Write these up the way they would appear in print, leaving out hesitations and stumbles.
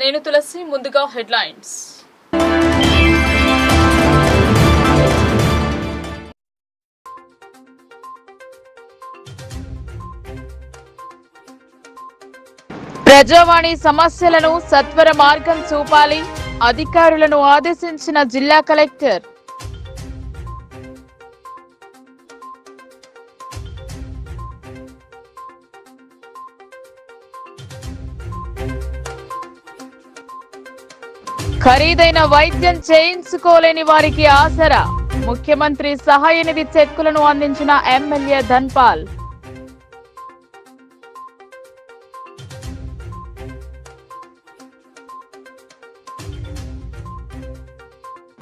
నేను తులసి ముందుగా హెడ్లైన్స్. ప్రజావాణి సమస్యలను సత్వర మార్గం చూపాలి, అధికారులను ఆదేశించిన జిల్లా కలెక్టర్. ఖరీదైన వైద్యం చేయించుకోలేని వారికి ఆసరా, ముఖ్యమంత్రి సహాయ నిధి చెక్కులను అందించిన ఎమ్మెల్యే ధన్పాల్.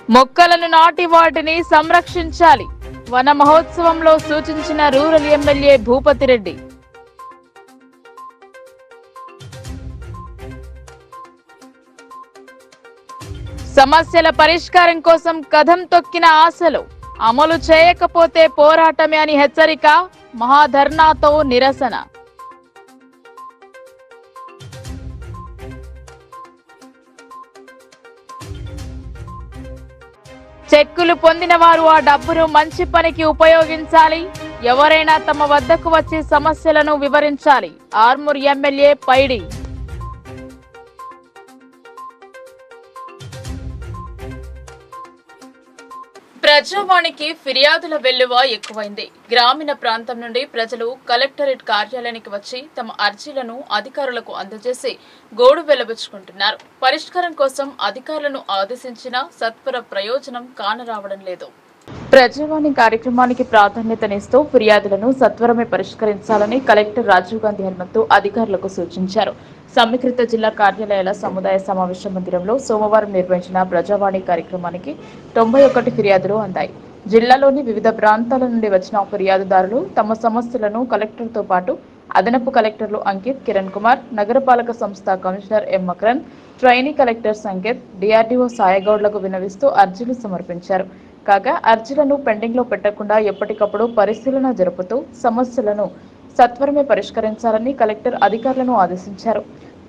మొక్కలను నాటి వాటిని సంరక్షించాలి, వన మహోత్సవంలో సూచించిన రూరల్ ఎమ్మెల్యే భూపతిరెడ్డి. సమస్యల పరిష్కారం కోసం కదం తొక్కిన ఆశలు, అమలు చేయకపోతే పోరాటమే అని హెచ్చరిక, మహాధర్నాతో నిరసన. చెక్కులు పొందిన వారు ఆ డబ్బును మంచి పనికి ఉపయోగించాలి, ఎవరైనా తమ వద్దకు వచ్చి సమస్యలను వివరించాలి, ఆర్మూర్ ఎమ్మెల్యే పైడి. ప్రజావాణికి ఫిర్యాదుల వెల్లువ ఎక్కువైంది. గ్రామీణ ప్రాంతం నుండి ప్రజలు కలెక్టరేట్ కార్యాలయానికి వచ్చి తమ అర్జీలను అధికారులకు అందజేసి గోడు వెళ్లబుచ్చుకుంటున్నారు. పరిష్కారం కోసం అధికారులను ఆదేశించినా సత్వర ప్రయోజనం కానరావడం లేదు. ప్రజావాణి కార్యక్రమానికి ప్రాధాన్యతనిస్తూ ఫిర్యాదులను సత్వరమే పరిష్కరించాలని కలెక్టర్ రాజీవ్ గాంధీ హనుమంతు అధికారులకు సూచించారు. సమీకృత జిల్లా కార్యాలయాల సముదాయ సమావేశ మందిరంలో సోమవారం నిర్వహించిన ప్రజావాణి కార్యక్రమానికి 91 ఫిర్యాదులు అందాయి. జిల్లాలోని వివిధ ప్రాంతాల నుండి వచ్చిన ఫిర్యాదుదారులు తమ సమస్యలను కలెక్టర్తో పాటు అదనపు కలెక్టర్లు అంకిత్, కిరణ్ కుమార్, నగరపాలక సంస్థ commissioner M Makaran, trainee collector Sanket, DRDO సాయగౌడ్లకు విన్నవిస్తూ అర్జీలు సమర్పించారు. కాగా అర్జీలను పెండింగ్ లో పెట్టకుండా ఎప్పటికప్పుడు పరిశీలన జరుపుతూ సమస్యలను సత్వరమే పరిష్కరించాలని కలెక్టర్ అధికారులను ఆదేశించారు.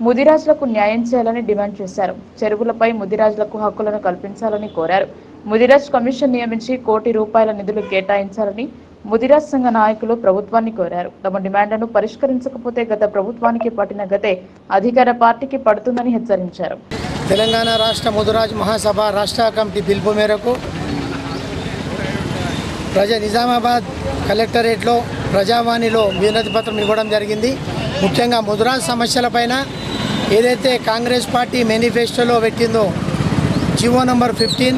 ముదిరాజులకు న్యాయం చేయాలని డిమాండ్ చేశారు. చెరువులపై ముదిరాజులకు హక్కులను కల్పించాలని కోరారు. ముదిరాజ్ కమిషన్ నియమించి ₹1 కోటి నిధులు కేటాయించాలని ముదిరాజ్ సంఘ నాయకులు ప్రభుత్వాన్ని కోరారు. తమ డిమాండ్లను పరిష్కరించకపోతే గత ప్రభుత్వానికి పట్టిన గతే అధికార పార్టీకి పడుతుందని హెచ్చరించారు. తెలంగాణ రాష్ట్ర ముదిరాజ్ మహాసభ రాష్ట్ర కమిటీ పిలుపు మేరకు నిజామాబాద్ కలెక్టరేట్లో ప్రజావాణిలో వినతి పత్రం ఇవ్వడం జరిగింది. ముఖ్యంగా ముదిరాజ్ సమస్యలపైన ఏదైతే కాంగ్రెస్ పార్టీ మేనిఫెస్టోలో పెట్టిందో జీవో నంబర్ 15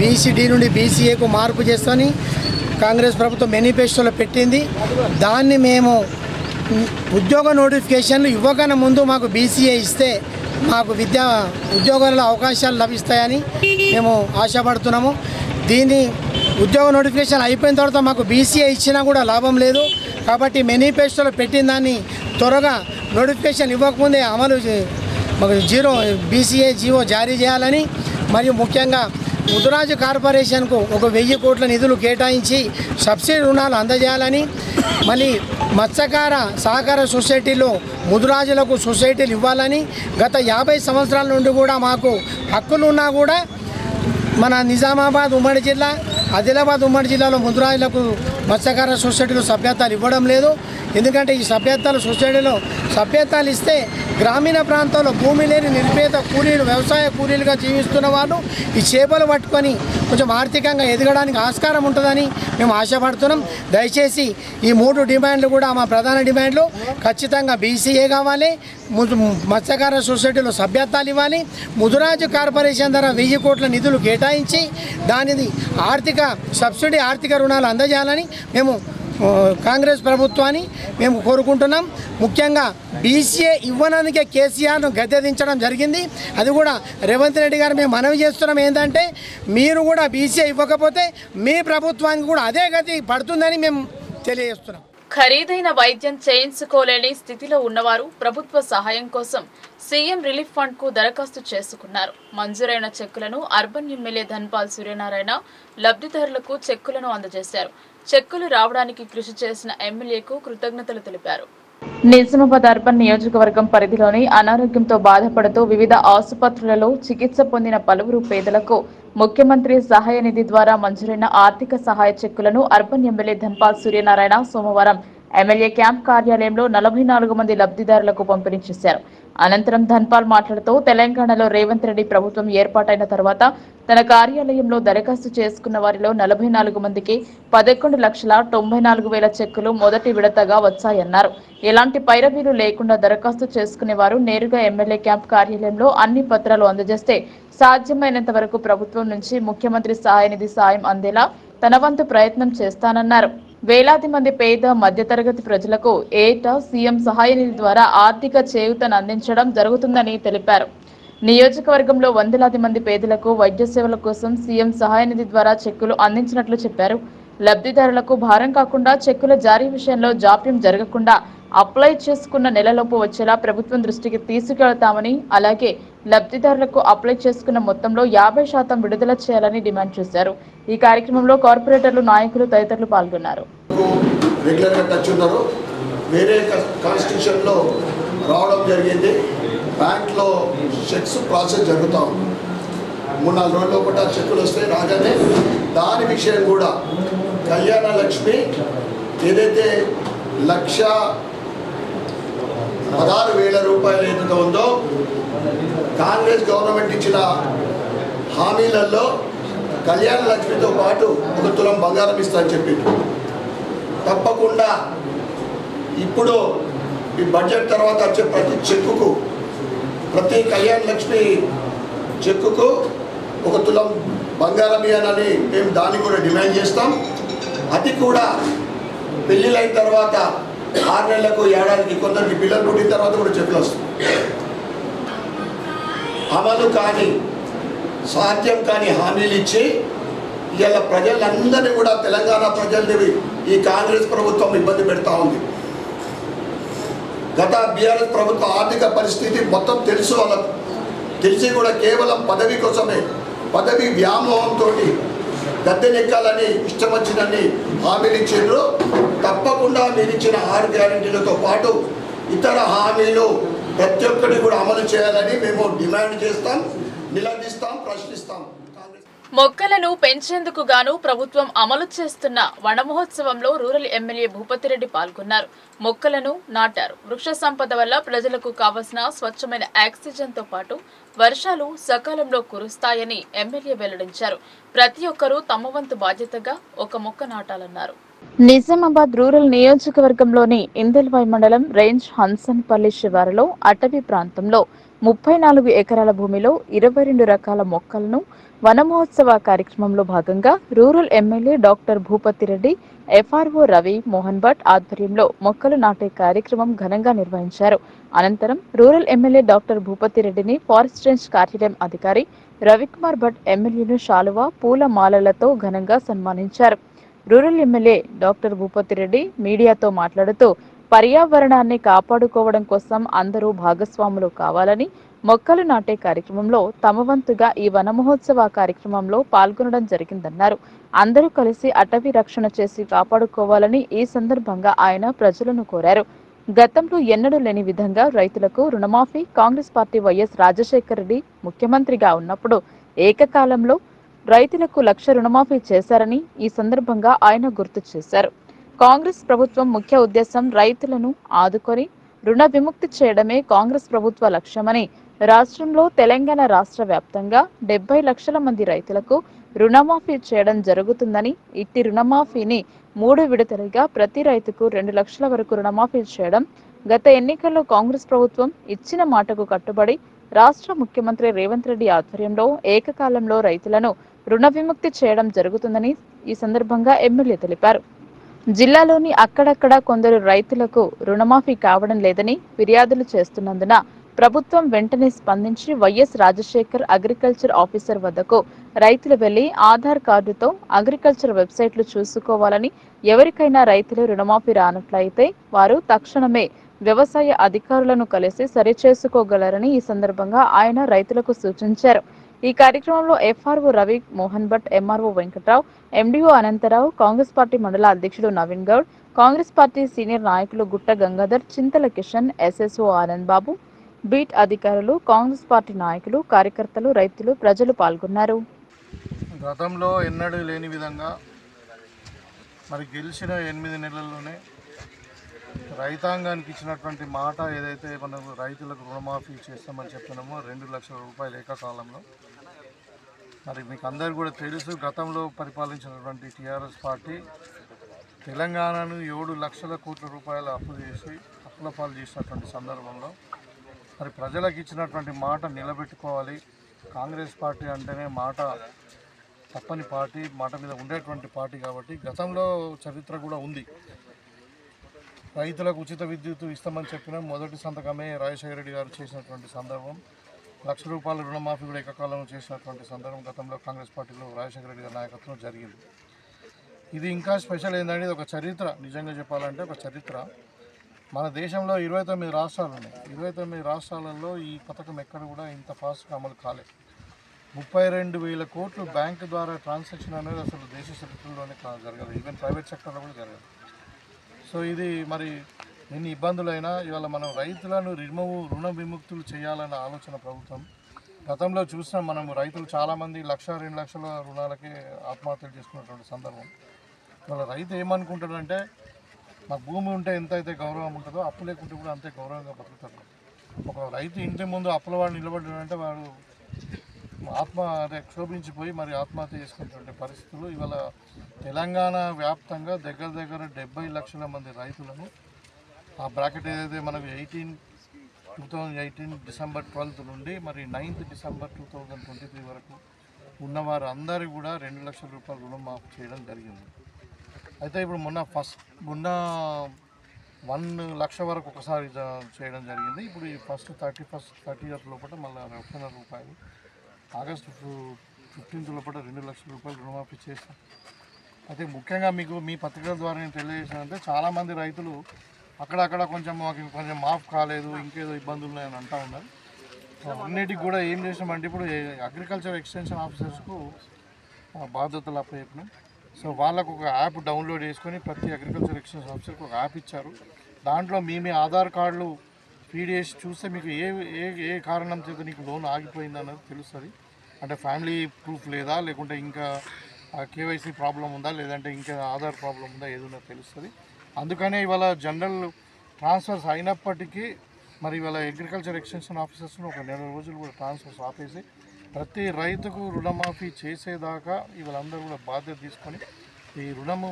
బీసీడీ నుండి బీసీఏకు మార్పు చేస్తని కాంగ్రెస్ ప్రభుత్వం మేనిఫెస్టోలో పెట్టింది. దాన్ని మేము ఉద్యోగ నోటిఫికేషన్లు ఇవ్వకన్నా ముందు మాకు బీసీఏ ఇస్తే మాకు ఉద్యోగాలలో అవకాశాలు లభిస్తాయని మేము ఆశపడుతున్నాము. దీన్ని ఉద్యోగ నోటిఫికేషన్ అయిపోయిన తర్వాత మాకు బీసీఏ ఇచ్చినా కూడా లాభం లేదు. కాబట్టి మేనిఫెస్టోలో పెట్టిన దాన్ని త్వరగా నోటిఫికేషన్ ఇవ్వకముందే అమలు మాకు బీసీఏ జీవో జారీ చేయాలని, మరియు ముఖ్యంగా ముదిరాజు కార్పొరేషన్కు ₹1,000 కోట్ల నిధులు కేటాయించి సబ్సిడీ రుణాలు అందజేయాలని, మళ్ళీ మత్స్యకార సహకార సొసైటీలో ముదిరాజులకు సొసైటీలు ఇవ్వాలని, గత 50 సంవత్సరాల నుండి కూడా మాకు హక్కులు ఉన్నా కూడా మన నిజామాబాద్ ఉమ్మడి జిల్లా, ఆదిలాబాద్ ఉమ్మడి జిల్లాలో ముదిరాజులకు మత్స్యకార సొసైటీలు సభ్యత్వాలు ఇవ్వడం లేదు. ఎందుకంటే ఈ సభ్యత్వాలు సభ్యత్వాలు ఇస్తే గ్రామీణ ప్రాంతాల్లో భూమి లేని నిరుపేద కూలీలు, వ్యవసాయ కూలీలుగా జీవిస్తున్న వాళ్ళు ఈ చేపలు పట్టుకొని కొంచెం ఆర్థికంగా ఎదగడానికి ఆస్కారం ఉంటుందని మేము ఆశపడుతున్నాం. దయచేసి ఈ 3 డిమాండ్లు కూడా మా ప్రధాన డిమాండ్లు ఖచ్చితంగా బీసీఏ కావాలి, మత్స్యకార సొసైటీలో సభ్యత్వాలు ఇవ్వాలి, ముదిరాజు కార్పొరేషన్ ద్వారా ₹1,000 కోట్ల నిధులు కేటాయించి దానిని సబ్సిడీ ఆర్థిక రుణాలు అందజేయాలని మేము కాంగ్రెస్ ప్రభుత్వాన్ని మేము కోరుకుంటున్నాం. ముఖ్యంగా బీసీఏ ఇవ్వడానికే కేసీఆర్ను గద్దెదించడం జరిగింది. అది కూడా రేవంత్ రెడ్డి గారు మేము మనవి చేస్తున్నాం ఏంటంటే మీరు కూడా బీసీఏ ఇవ్వకపోతే మీ ప్రభుత్వానికి కూడా అదే గతి పడుతుందని మేము తెలియజేస్తున్నాం. ఖరీదైన వైద్యం చేయించుకోలేని స్థితిలో ఉన్నవారు ప్రభుత్వ సహాయం కోసం సీఎం రిలీఫ్ ఫండ్ కు దరఖాస్తు చేసుకున్నారు. మంజూరైన చెక్కులను అర్బన్ ఎమ్మెల్యే ధన్పాల్ సూర్యనారాయణ లబ్ధిదారులకు చెక్కులను అందజేశారు. చెక్కులు రావడానికి కృషి చేసిన ఎమ్మెల్యేకు కృతజ్ఞతలు తెలిపారు. నిజామాబాద్ అర్బన్ నియోజకవర్గం పరిధిలోని అనారోగ్యంతో బాధపడుతూ వివిధ ఆసుపత్రులలో చికిత్స పొందిన పలువురు పేదలకు ముఖ్యమంత్రి సహాయ నిధి ద్వారా మంజూరైన ఆర్థిక సహాయ చెక్కులను అర్బన్ ఎమ్మెల్యే ధన్పాల్ సూర్యనారాయణ సోమవారం ఎమ్మెల్యే క్యాంప్ కార్యాలయంలో 44 మంది లబ్ధిదారులకు పంపిణీ చేశారు. అనంతరం ధన్పాల్ మాట్లాడుతూ తెలంగాణలో రేవంత్ రెడ్డి ప్రభుత్వం ఏర్పాటైన తర్వాత తన కార్యాలయంలో దరఖాస్తు చేసుకున్న వారిలో 44 మందికి 11,94,000 చెక్కులు మొదటి విడతగా వచ్చాయన్నారు. ఎలాంటి పైరవీలు లేకుండా దరఖాస్తు చేసుకునే వారు నేరుగా ఎమ్మెల్యే క్యాంప్ కార్యాలయంలో అన్ని పత్రాలు అందజేస్తే సాధ్యమైనంత వరకు ప్రభుత్వం నుంచి ముఖ్యమంత్రి సహాయ నిధి సాయం అందేలా తన వంతు ప్రయత్నం చేస్తానన్నారు. వేలాది మంది పేద మధ్యతరగతి ప్రజలకు ఏటా సీఎం సహాయ నిధి ద్వారా ఆర్థిక చేయూతను అందించడం జరుగుతుందని తెలిపారు. నియోజకవర్గంలో వందలాది మంది పేదలకు వైద్య సేవల కోసం సీఎం సహాయ నిధి ద్వారా చెక్కులు అందించినట్లు చెప్పారు. లబ్ధిదారులకు భారం కాకుండా చెక్కుల జారీ విషయంలో జాప్యం జరగకుండా అప్లై చేసుకున్న నెలలోపు వచ్చేలా ప్రభుత్వం దృష్టికి తీసుకెళ్తామని, అలాగే లబ్ధిదారులకు అప్లై చేసుకున్న మొత్తంలో 50% విడుదల చేయాలని డిమాండ్ చేశారు. ఈ కార్యక్రమంలో కార్పొరేటర్లు, నాయకులు తదితరులు పాల్గొన్నారు. రావడం జరిగింది. బ్యాంక్లో చెక్స్ ప్రాసెస్ జరుగుతూ ఉంది. 3-4 రోజుల్లో కూడా చెక్కులు వస్తాయి. రాగానే దాని విషయం కూడా కళ్యాణ లక్ష్మి ఏదైతే 1,16,000 రూపాయలు ఏదైతే ఉందో కాంగ్రెస్ గవర్నమెంట్ ఇచ్చిన హామీలలో కళ్యాణ లక్ష్మితో పాటు 1 తులం బంగారం ఇస్తానని చెప్పింది. తప్పకుండా ఇప్పుడు ఈ బడ్జెట్ తర్వాత వచ్చే ప్రతి చెక్కుకు, ప్రతి కళ్యాణ లక్ష్మి చెక్కుకు 1 తులం బంగారం ఇవ్వాలని మేము దాన్ని కూడా డిమాండ్ చేస్తాం. అది కూడా పెళ్ళిళ్ళైన తర్వాత 6 నెలలకు, ఏడాదికి, కొందరికి పిల్లలు పుట్టిన తర్వాత కూడా చెక్కులు వస్తాయి. అమలు కానీ సాధ్యం కానీ హామీలు ఇచ్చి ఇవాళ ప్రజలందరినీ కూడా, తెలంగాణ ప్రజల్ని ఈ కాంగ్రెస్ ప్రభుత్వం ఇబ్బంది పెడతా ఉంది. గత బీఆర్ఎస్ ప్రభుత్వ ఆర్థిక పరిస్థితి మొత్తం తెలుసు వాళ్ళకు. తెలిసి కూడా కేవలం పదవి కోసమే, పదవి వ్యామోహంతో గద్దెనెక్కాలని ఇష్టం వచ్చినన్ని హామీలు ఇచ్చిండ్రు. తప్పకుండా మీరు ఇచ్చిన 6 గ్యారెంటీలతో పాటు ఇతర హామీలు ప్రతి ఒక్కటి కూడా అమలు చేయాలని మేము డిమాండ్ చేస్తాం, నిలదీస్తాం, ప్రశ్నిస్తాం. మొక్కలను పెంచేందుకు గాను ప్రభుత్వం అమలు చేస్తున్న వన మహోత్సవంలో రూరల్ ఎమ్మెల్యే భూపతిరెడ్డి పాల్గొన్నారు. మొక్కలను నాటారు. వృక్ష సంపద వల్ల ప్రజలకు కావలసిన స్వచ్ఛమైన ఆక్సిజన్ తో పాటు వర్షాలు సకాలంలో కురుస్తాయని ఎమ్మెల్యే వెల్లడించారు. ప్రతి ఒక్కరూ తమ వంతు బాధ్యతగా ఒక మొక్క నాటాలన్నారు. నిజామాబాద్ రూరల్ నియోజకవర్గంలోని ఇందల్వాయి మండలం రేంజ్ హన్సన్పల్లి శివారులో అటవీ ప్రాంతంలో 34 ఎకరాల భూమిలో 22 రకాల మొక్కలను వన మహోత్సవ కార్యక్రమంలో భాగంగా rural MLA doctor Bhupathi Reddy, FRO Ravi Mohan Bhat ఆధ్వర్యంలో మొక్కలు నాటే కార్యక్రమం ఘనంగా నిర్వహించారు. అనంతరం రూరల్ ఎమ్మెల్యే డాక్టర్ భూపతిరెడ్డిని ఫారెస్ట్ రేంజ్ కార్యాలయం అధికారి రవికుమార్ భట్ ఎమ్మెల్యేను శాలువా, పూల మాలలతో ఘనంగా సన్మానించారు. రూరల్ ఎమ్మెల్యే డాక్టర్ భూపతిరెడ్డి మీడియాతో మాట్లాడుతూ పర్యావరణాన్ని కాపాడుకోవడం కోసం అందరూ భాగస్వాములు కావాలని, మొక్కలు నాటే కార్యక్రమంలో తమ వంతుగా ఈ వన మహోత్సవ కార్యక్రమంలో పాల్గొనడం జరిగిందన్నారు. అందరూ కలిసి అటవీ రక్షణ చేసి కాపాడుకోవాలని ఈ సందర్భంగా ఆయన ప్రజలను కోరారు. గతంలో ఎన్నడూ లేని విధంగా రైతులకు రుణమాఫీ కాంగ్రెస్ పార్టీ వైఎస్ రాజశేఖర రెడ్డి ముఖ్యమంత్రిగా ఉన్నప్పుడు ఏకకాలంలో రైతులకు 1,00,000 రుణమాఫీ చేశారని ఈ సందర్భంగా ఆయన గుర్తు చేశారు. కాంగ్రెస్ ప్రభుత్వం ముఖ్య ఉద్దేశం రైతులను ఆదుకొని రుణ విముక్తి చేయడమే కాంగ్రెస్ ప్రభుత్వ లక్ష్యమని, రాష్ట్రంలో తెలంగాణ రాష్ట్ర వ్యాప్తంగా 70 లక్షల మంది రైతులకు రుణమాఫీ చేయడం జరుగుతుందని, ఇట్టి రుణమాఫీని 3 విడతలుగా ప్రతి రైతుకు 2 లక్షల వరకు రుణమాఫీ చేయడం, గత ఎన్నికల్లో కాంగ్రెస్ ప్రభుత్వం ఇచ్చిన మాటకు కట్టుబడి రాష్ట్ర ముఖ్యమంత్రి రేవంత్ రెడ్డి ఆధ్వర్యంలో ఏకకాలంలో రైతులను రుణ విముక్తి చేయడం జరుగుతుందని ఈ సందర్భంగా ఎమ్మెల్యే తెలిపారు. జిల్లాలోని అక్కడక్కడ కొందరు రైతులకు రుణమాఫీ కావడం లేదని ఫిర్యాదులు చేస్తున్నందున ప్రభుత్వం వెంటనే స్పందించి వైఎస్ రాజశేఖర్ అగ్రికల్చర్ ఆఫీసర్ వద్దకు రైతులు వెళ్లి ఆధార్ కార్డుతో అగ్రికల్చర్ వెబ్సైట్లు చూసుకోవాలని, ఎవరికైనా రైతులు రుణమాఫీ రానట్లయితే వారు తక్షణమే వ్యవసాయ అధికారులను కలిసి సరిచేసుకోగలరని ఈ సందర్భంగా ఆయన రైతులకు సూచించారు. ఈ కార్యక్రమంలో FRO Ravi Mohan Bhat, MRO Venkatrao, MDO Anantharao, Congress party మండల అధ్యక్షుడు నవీన్ గౌడ్, కాంగ్రెస్ పార్టీ సీనియర్ నాయకులు గుట్ట గంగాధర్, చింతల కిషన్, ఎస్ఎస్ఓ ఆనంద్ బాబు, బీట్ అధికారులు, కాంగ్రెస్ పార్టీ నాయకులు, కార్యకర్తలు, రైతులు, ప్రజలు పాల్గొన్నారు. గతంలో ఎన్నడూ లేని విధంగా మరి గెలిచిన 8 నెలల్లోనే రైతాంగానికి ఇచ్చినటువంటి మాట ఏదైతే మనం రైతులకు రుణమాఫీ చేస్తామని చెప్పినామో 2 లక్షల రూపాయలు ఏకకాలంలో, మరి మీకు అందరు కూడా తెలుసు, గతంలో పరిపాలించినటువంటి టీఆర్ఎస్ పార్టీ తెలంగాణను 7 లక్షల కోట్ల రూపాయల అప్పు చేసి అప్పుల పాలు చేసినటువంటి సందర్భంలో మరి ప్రజలకు ఇచ్చినటువంటి మాట నిలబెట్టుకోవాలి. కాంగ్రెస్ పార్టీ అంటేనే మాట తప్పని పార్టీ, మాట మీద ఉండేటువంటి పార్టీ కాబట్టి గతంలో చరిత్ర కూడా ఉంది. రైతులకు ఉచిత విద్యుత్ ఇస్తామని చెప్పిన మొదటి సంతకమే రాజశేఖర రెడ్డి గారు చేసినటువంటి సందర్భం. 1 లక్ష రూపాయల రుణమాఫీ కూడా ఏకకాలంలో చేసినటువంటి సందర్భం గతంలో కాంగ్రెస్ పార్టీలో రాజశేఖర రెడ్డి గారి నాయకత్వం జరిగింది. ఇది ఇంకా స్పెషల్ ఏంటంటే ఒక చరిత్ర, నిజంగా చెప్పాలంటే ఒక చరిత్ర. మన దేశంలో 29 రాష్ట్రాలు ఉన్నాయి. 29 రాష్ట్రాలలో ఈ పథకం ఎక్కడ కూడా ఇంత ఫాస్ట్గా అమలు కాలేదు. 32,000 కోట్లు బ్యాంకు ద్వారా ట్రాన్సాక్షన్ అనేది అసలు దేశ చరిత్రలోనే జరగదు, ఈవెన్ ప్రైవేట్ సెక్టర్లో కూడా జరగదు. సో ఇది మరి ఎన్ని ఇబ్బందులైనా ఇవాళ మనం రైతులను రుణ విముక్తులు చేయాలన్న ఆలోచన ప్రభుత్వం. గతంలో చూసినాం మనం, రైతులు చాలామంది 1-2 లక్షల రుణాలకే ఆత్మహత్యలు చేసుకున్నటువంటి సందర్భం. ఇవాళ రైతు ఏమనుకుంటాడంటే, నాకు భూమి ఉంటే ఎంత అయితే గౌరవం ఉంటుందో అప్పు లేకుంటే కూడా అంతే గౌరవంగా బతుకుతాడు. ఒక రైతు ఇంటి ముందు అప్పుల వాడు నిలబడ్డాడంటే వాడు క్షోభించిపోయి మరి ఆత్మహత్య చేసుకునేటువంటి పరిస్థితులు ఇవాళ తెలంగాణ వ్యాప్తంగా దగ్గర 70 లక్షల మంది రైతులను ఆ బ్రాకెట్ ఏదైతే మనకు 2018 డిసెంబర్ 12 నుండి మరి 9th డిసెంబర్ 2023 వరకు ఉన్నవారు అందరూ కూడా 2 లక్షల రూపాయలు రుణమాఫీ చేయడం జరిగింది. అయితే ఇప్పుడు మొన్న 1 లక్ష వరకు ఒకసారి చేయడం జరిగింది. ఇప్పుడు ఈ ఫస్ట్ 30th లోపల మళ్ళీ 1 లక్షల రూపాయలు, ఆగస్టు 15th లోపల 2 లక్షల రూపాయలు రుణమాఫీ చేస్తాం. అయితే ముఖ్యంగా మీకు మీ పత్రికల ద్వారా నేను తెలియజేసానంటే, చాలామంది రైతులు అక్కడక్కడ కొంచెం మాఫ్ కాలేదు, ఇంకేదో ఇబ్బందులు ఉన్నాయని అంటూ ఉన్నారు. అన్నిటికి కూడా ఏం చేసామంటే, ఇప్పుడు అగ్రికల్చర్ ఎక్స్టెన్షన్ ఆఫీసర్స్కు బాధ్యతలు అప్పచెప్పినాం. సో వాళ్ళకు ఒక యాప్ డౌన్లోడ్ చేసుకొని ప్రతి అగ్రికల్చర్ ఎక్స్టెన్షన్ ఆఫీసర్కి ఒక యాప్ ఇచ్చారు. దాంట్లో మీ ఆధార్ కార్డులు ఫీడ్ చేసి చూస్తే మీకు ఏ కారణం చేత నీకు లోన్ ఆగిపోయింది అన్నది తెలుస్తుంది. అంటే ఫ్యామిలీ ప్రూఫ్ లేదా, లేకుంటే ఇంకా కేవైసీ ప్రాబ్లం ఉందా, లేదంటే ఇంకా ఆధార్ ప్రాబ్లం ఉందా, ఏదైనా తెలుస్తుంది. అందుకనే ఇవాళ జనరల్ ట్రాన్స్ఫర్స్ అయినప్పటికీ మరి ఇవాళ అగ్రికల్చర్ ఎక్స్టెన్షన్ ఆఫీసర్స్ను ఒక 1 నెల రోజులు కూడా ట్రాన్స్ఫర్స్ ఆపేసి ప్రతి రైతుకు రుణమాఫీ చేసేదాకా వీళ్ళందరూ కూడా బాధ్యత తీసుకొని ఈ రుణము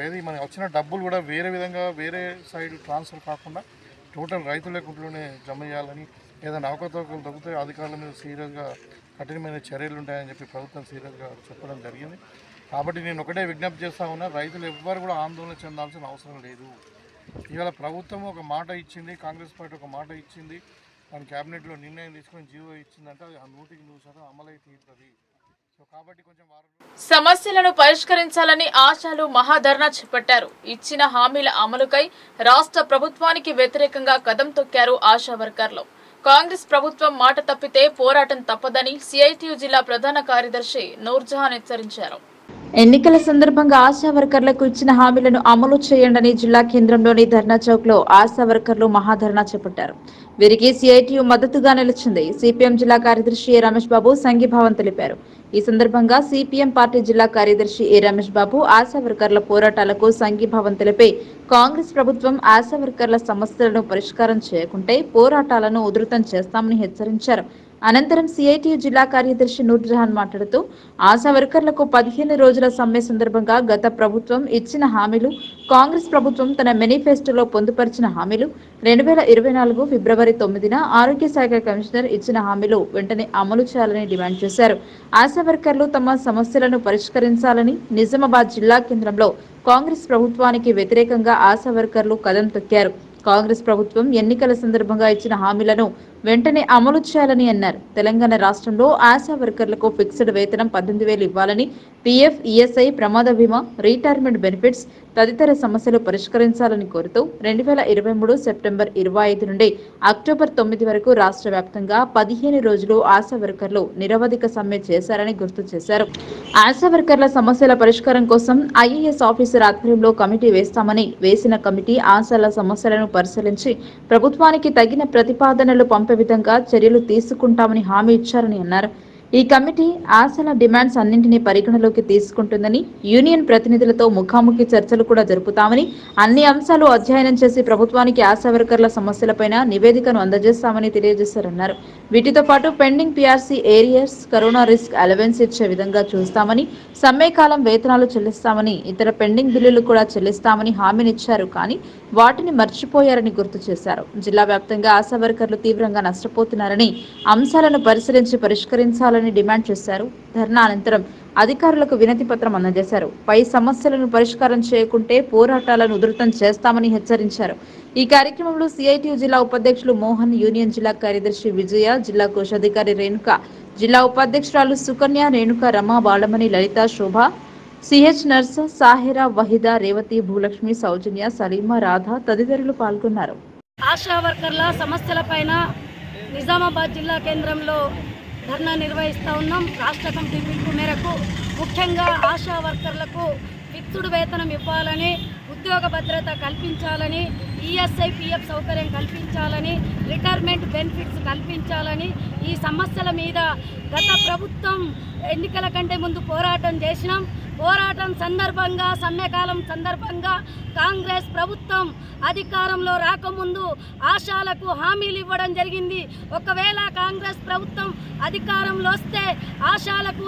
ఏది మనకి వచ్చిన డబ్బులు కూడా వేరే విధంగా వేరే సైడ్ ట్రాన్స్ఫర్ కాకుండా టోటల్ రైతుల అకౌంట్లోనే జమ చేయాలని, ఏదైనా అవకతవకలు తగ్గితే అధికారుల మీద సీరియస్గా కఠినమైన చర్యలు ఉంటాయని చెప్పి ప్రభుత్వం సీరియస్గా చెప్పడం జరిగింది. కాబట్టి నేను ఒకటే విజ్ఞప్తి చేస్తా ఉన్నా, రైతులు ఎవ్వరు కూడా ఆందోళన చెందాల్సిన అవసరం లేదు. ఇవాళ ప్రభుత్వం ఒక మాట ఇచ్చింది, కాంగ్రెస్ పార్టీ ఒక మాట ఇచ్చింది, దాని క్యాబినెట్లో నిర్ణయం తీసుకొని జీవో ఇచ్చిందంటే అది 100% అమలై తీరుతుంది. సో కాబట్టి కొంచెం సమస్యలను పరిష్కరించాలని ఆశాలు మహాధర్నా చేపట్టారు. ఇచ్చిన హామీల అమలుకై రాష్ట్ర ప్రభుత్వానికి వ్యతిరేకంగా కదం తొక్కారు ఆశా వర్కర్లు. కాంగ్రెస్ ప్రభుత్వం మాట తప్పితే పోరాటం తప్పదని సిఐటియు జిల్లా ప్రధాన కార్యదర్శి నూర్జహాన్ హెచ్చరించారు. ఎన్నికల సందర్భంగా ఆశా వర్కర్లకు ఇచ్చిన హామీలను అమలు చేయండి జిల్లా కేంద్రంలోని ధర్నా చౌక్ లో ఆశా వర్కర్లు మహాధర్నా చేపట్టారు. వీరికి సిఐటియు మద్దతుగా నిలిచింది. సిపిఎం జిల్లా కార్యదర్శి ఏ రమేష్ బాబు సంఘీభావం తెలిపారు. ఈ సందర్భంగా సిపిఎం పార్టీ జిల్లా కార్యదర్శి ఏ రమేష్ బాబు ఆశా వర్కర్ల పోరాటాలకు సంఘీభావం తెలిపి కాంగ్రెస్ ప్రభుత్వం ఆశా వర్కర్ల సమస్యలను పరిష్కారం చేయకుంటే పోరాటాలను ఉధృతం చేస్తామని హెచ్చరించారు. అనంతరం సిఐటియు జిల్లా కార్యదర్శి నూర్జహాన్ మాట్లాడుతూ ఆశా వర్కర్లకు 15 రోజుల సమ్మె సందర్భంగా గత ప్రభుత్వం ఇచ్చిన హామీలు, కాంగ్రెస్ ప్రభుత్వం తన మేనిఫెస్టోలో పొందుపరిచిన హామీలు, 2024 ఫిబ్రవరి 9న ఆరోగ్య శాఖ కమిషనర్ ఇచ్చిన హామీలు వెంటనే అమలు చేయాలని డిమాండ్ చేశారు. ఆశా వర్కర్లు తమ సమస్యలను పరిష్కరించాలని నిజామాబాద్ జిల్లా కేంద్రంలో కాంగ్రెస్ ప్రభుత్వానికి వ్యతిరేకంగా ఆశా వర్కర్లు కదం తొక్కారు. కాంగ్రెస్ ప్రభుత్వం ఎన్నికల సందర్భంగా ఇచ్చిన హామీలను వెంటనే అమలు చేయాలని అన్నారు. తెలంగాణ రాష్ట్రంలో ఆశా వర్కర్లకు ఫిక్స్డ్ వేతనం 18,000 ఇవ్వాలని, పీఎఫ్, ఈఎస్ఐ, ప్రమాద బీమా, రిటైర్మెంట్ బెనిఫిట్స్ తదితర సమస్యలు పరిష్కరించాలని కోరుతూ 2023 సెప్టెంబర్ 25 నుండి అక్టోబర్ 9 వరకు రాష్ట్ర వ్యాప్తంగా 15 రోజులు ఆశా వర్కర్లు నిరవధిక సమ్మె చేశారని గుర్తు చేశారు. ఆశా వర్కర్ల సమస్యల పరిష్కారం కోసం ఐఏఎస్ ఆఫీసర్ ఆధ్వర్యంలో కమిటీ వేస్తామని, వేసిన కమిటీ ఆశాల సమస్యలను పరిశీలించి ప్రభుత్వానికి తగిన ప్రతిపాదనలు పంపే విధంగా చర్యలు తీసుకుంటామని హామీ ఇచ్చారని అన్నారు. ఈ కమిటీ ఆశాల డిమాండ్స్ అన్నింటినీ పరిగణలోకి తీసుకుంటుందని, యూనియన్ ప్రతినిధులతో ముఖాముఖి చర్చలు కూడా జరుపుతామని, అన్ని అంశాలు అధ్యయనం చేసి ప్రభుత్వానికి ఆశా వర్కర్ల సమస్యలపైన నివేదికను అందజేస్తామని తెలియజేశారన్నారు. వీటితో పాటు pending PRC arrears, corona risk allowance ఇచ్చే విధంగా చూస్తామని, సమ్మె కాలం వేతనాలు చెల్లిస్తామని, ఇతర పెండింగ్ బిల్లులు కూడా చెల్లిస్తామని హామీనిచ్చారు. కానీ వాటిని మర్చిపోయారని గుర్తు చేశారు. జిల్లా వ్యాప్తంగా ఆశా వర్కర్లు తీవ్రంగా నష్టపోతున్నారని, అంశాలను పరిశీలించి పరిష్కరించాలని డిమాండ్ చేశారు. ధర్నా అనంతరం అధికారులకు వినతి పత్రం అందజేశారు. పై సమస్యలను పరిష్కారం చేయకుంటే పోరాటాలను ఉధృతం చేస్తామని హెచ్చరించారు. ఈ కార్యక్రమంలో సిఐటియు జిల్లా ఉపాధ్యక్షులు మోహన్, యూనియన్ జిల్లా కార్యదర్శి విజయ, జిల్లా కోశాధికారి రేణుక, జిల్లా ఉపాధ్యక్షురాలు సుకన్య, రేణుక, రమ, బాలమణి, లలిత, శోభ, సిహెచ్ నర్స్, సాహిరా, వహిద, రేవతి, భూలక్ష్మి, సౌజన్య, సలీమా, రాధ తదితరులు పాల్గొన్నారు. ఆశా వర్కర్ల సమస్యలపైన నిజామాబాద్ జిల్లా కేంద్రంలో ధర్నా నిర్వహిస్తూ ఉన్నాం. రాష్ట్ర కమిటీ పిలుపు మేరకు ముఖ్యంగా ఆశా వర్కర్లకు ఫిక్స్డ్ వేతనం ఇవ్వాలని, ఉద్యోగ భద్రత కల్పించాలని, ఈఎస్ఐ, పీఎఫ్ సౌకర్యం కల్పించాలని, రిటైర్మెంట్ బెనిఫిట్స్ కల్పించాలని ఈ సమస్యల మీద గత ప్రభుత్వం ఎన్నికల కంటే ముందు పోరాటం చేసినాం. పోరాటం సందర్భంగా, సమ్మెకాలం సందర్భంగా కాంగ్రెస్ ప్రభుత్వం అధికారంలో రాకముందు ఆశాలకు హామీలు ఇవ్వడం జరిగింది. ఒకవేళ కాంగ్రెస్ ప్రభుత్వం అధికారంలో వస్తే ఆశాలకు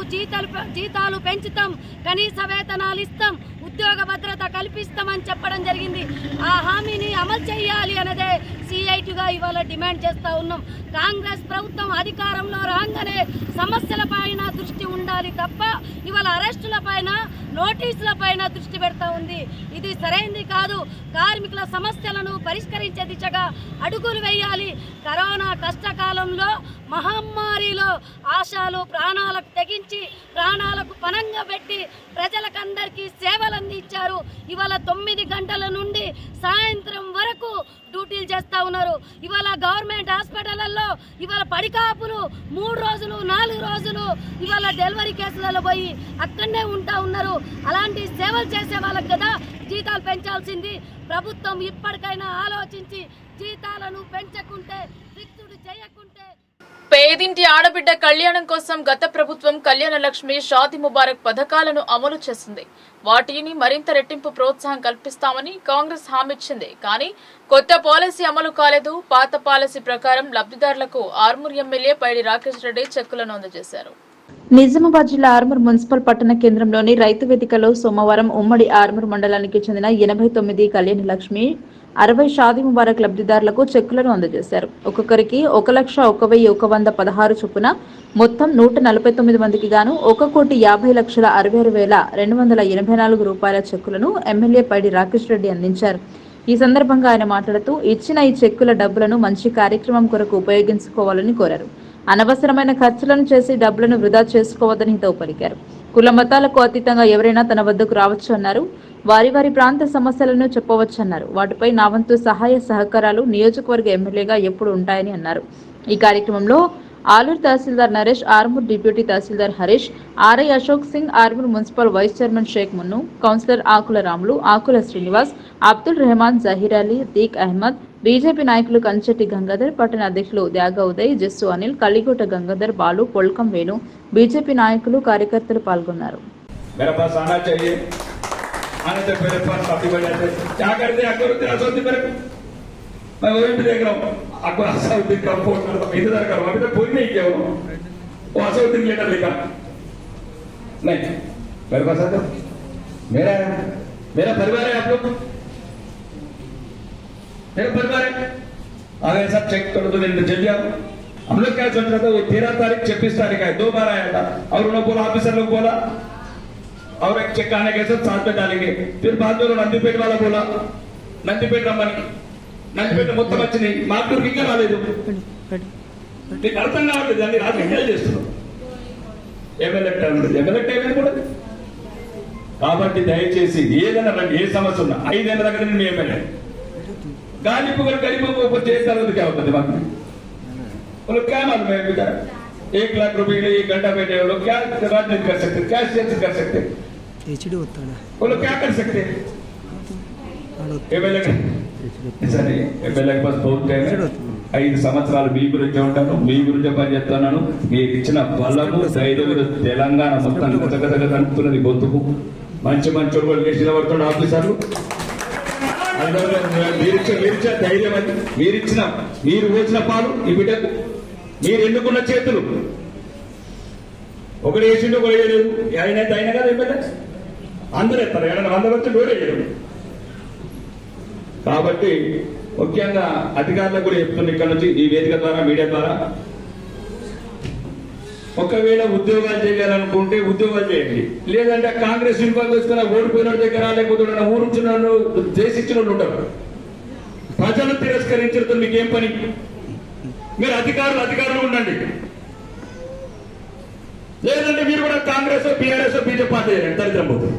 జీతాలు పెంచుతాం, కనీస వేతనాలు ఇస్తాం, ఉద్యోగ భద్రత కల్పిస్తామని చెప్పడం జరిగింది. ఆ హామీని అమలు చేయాలి అన్నదే సిఐటిగా ఇవాళ డిమాండ్ చేస్తూ ఉన్నాం. కాంగ్రెస్ ప్రభుత్వం అధికారంలో రాగానే సమస్యల పైన దృష్టి ఉండాలి తప్ప ఇవాళ అరెస్టుల పైన, నోటీసుల పైన దృష్టి పెడతా ఉంది. ఇది సరైనది కాదు. కార్మికుల సమస్యలను పరిష్కరించే దిశగా అడుగులు వేయాలి. కరోనా కష్టకాలంలో, మహమ్మారిలో ఆశాలు ప్రాణాలకు తెగించి, ప్రాణాలకు పణంగా పెట్టి ప్రజలకందరికీ సేవలు అందించారు. ఇవాళ 9 గంటల నుండి సాయంత్రం వరకు డ్యూటీలు చేస్తూ ఉన్నారు. ఇవాళ గవర్నమెంట్ హాస్పిటళ్లలో ఇవాళ పడికాపులు 3 రోజులు, 4 రోజులు ఇవాళ డెలివరీ కేసులలో పోయి అక్కడనే ఉంటా ఉన్నారు. అలాంటి సేవలు చేసే వాళ్ళకి కదా జీతాలు పెంచాల్సింది. ప్రభుత్వం ఇప్పటికైనా ఆలోచించి జీతాలను పెంచకుంటే, ఫిక్స్డ్ చేయకుంటే. పేదింటి ఆడబిడ్డ కళ్యాణం కోసం గత ప్రభుత్వం కళ్యాణ లక్ష్మి, షాదీ ముబారక్ పథకాలను అమలు చేసింది. వాటిని మరింత రెట్టింపు ప్రోత్సాహం కల్పిస్తామని కాంగ్రెస్ హామీ ఇచ్చింది. కానీ కొత్త పాలసీ అమలు కాలేదు. పాత పాలసీ ప్రకారం లబ్ధిదారులకు ఆర్మూర్ ఎమ్మెల్యే పైడి రాకేష్ రెడ్డి చెక్కులను అందజేశారు. నిజామాబాద్ జిల్లా ఆర్మూర్ మున్సిపల్ పట్టణ కేంద్రంలోని రైతు వేదికలో సోమవారం ఉమ్మడి ఆర్మూర్ మండలానికి చెందిన 89 కళ్యాణ లక్ష్మి, 60 షాదీ ముబారక్ లబ్ధిదారులకు చెక్కులను అందజేశారు. ఒక్కొక్కరికి 1,01,116 చొప్పున మొత్తం 149 మందికి గాను 1,50,66,284 రూపాయల చెక్కులను ఎమ్మెల్యే పైడి రాకేష్ రెడ్డి అందించారు. ఈ సందర్భంగా ఆయన మాట్లాడుతూ ఇచ్చిన ఈ చెక్కుల డబ్బులను మంచి కార్యక్రమం కొరకు ఉపయోగించుకోవాలని కోరారు. అనవసరమైన ఖర్చులను చేసి డబ్బులను వృధా చేసుకోవద్దని హితవు పలికారు. కుల మతాలకు అతీతంగా ఎవరైనా తన వద్దకు రావచ్చు అన్నారు. వారి వారి ప్రాంత సమస్యలను చెప్పవచ్చన్నారు. వాటిపై నా వంతు సహాయ సహకారాలు నియోజకవర్గ ఎమ్మెల్యేగా ఎప్పుడు ఉంటాయని అన్నారు. ఈ కార్యక్రమంలో ఆలూరు తహసీల్దార్ నరేష్, ఆర్మూర్ డిప్యూటీ తహసీల్దార్ Harish, RI Ashok Singh, Armoor municipal vice chairman Sheikh Munnu, councillor Akula Ramulu, Akula Srinivas, Abdul Rehman, Zaheer Ali, దీక్ అహ్మద్, బీజేపీ నాయకులు కంచెట్టి గంగాధర్, పట్టణ అధ్యక్షులు త్యాగ ఉదయ్, జస్సు అనిల్, కల్లిగోట గంగాధర్, బాలు, పొల్కం వేణు, బీజేపీ నాయకులు, కార్యకర్తలు పాల్గొన్నారు. मैं वही भी देख रहा हूँ आपको असाउद्दीन का फोन कर इंतजार करो अभी तक कोई नहीं किया वो असाउद्दीन लेटर लिखा नहीं मेरे पास आता मेरा परिवार है आप लोग मेरा परिवार है अगर सब चेक करो तो जल्दी आओ हम लोग क्या सोच रहे थे वो 13 तारीख 26 तारीख है 2 बार आया था और उन्होंने बोला ऑफिसर लोग बोला और एक चेक आने के साथ में डालेंगे फिर बाद में नंदीपेट वाला बोला नंदीपेट रमन नंदीपेट మొత్తం వచ్చినాయి మార్కులకి ఇంకా రాలేదు మీకు అర్థం కావట్లేదు, దాన్ని రాజకీయాలు చేస్తున్నాం. ఎమ్మెల్యే ఏమైనా కూడా. కాబట్టి దయచేసి ఏదైనా ఏ సమస్య ఉన్నా 5 ఏళ్ళ దగ్గర నేను ఎమ్మెల్యే गालीपुर गरीबों को क्या होता है दिमाग में? वो लोग क्या मालूम है बेचारा 1 लाख रुपए के लिए 1 घंटा बैठे वो लोग क्या राजनीति कर सकते, क्या सियासत कर सकते, वो लोग क्या कर सकते? एमएलए के पास बहुत टाइम है. 5 సంవత్సరాలు మీ గురించి ఉంటాను, మీ గురించి పనిచేస్తున్నాను. మీకు ఇచ్చిన బలము ధైర్యం తెలంగాణ మొత్తం గతగతగా కనుక్కున్నది గొంతుకు. మంచి మంచి చేసిన పడుతున్న ఆఫీసర్లు మీరిచ్చే ధైర్యం అని మీరు పోసిన పాలు ఈ బిడ్డకు మీరు ఎన్నుకున్న చేతులు ఒకటి వేసిండు ఒకటి వేయలేదు. ఆయనైతే అయినా కదా ఎమ్మెల్యే అందరూ ఎత్తారు, ఏడన్నా 100 వచ్చి డోరే చేయడం. కాబట్టి ముఖ్యంగా అధికారులకు కూడా చెప్తున్నా ఇక్కడ నుంచి ఈ వేదిక ద్వారా మీడియా ద్వారా, ఒకవేళ ఉద్యోగాలు చేయాలనుకుంటే ఉద్యోగాలు చేయండి. లేదంటే కాంగ్రెస్ యూనిఫామ్ వేసుకున్న ఓడిపోయిన దగ్గర లేకపోతే ఊరుంచిన దేశించిన వాళ్ళు ఉంటారు. ప్రజలు తిరస్కరించడంతో మీకేం పని? మీరు అధికారులు ఉండండి. లేదంటే మీరు కూడా కాంగ్రెస్ బీఆర్ఎస్ బీజేపీ పార్టీ చేయండి. దరిద్రం పోతుంది.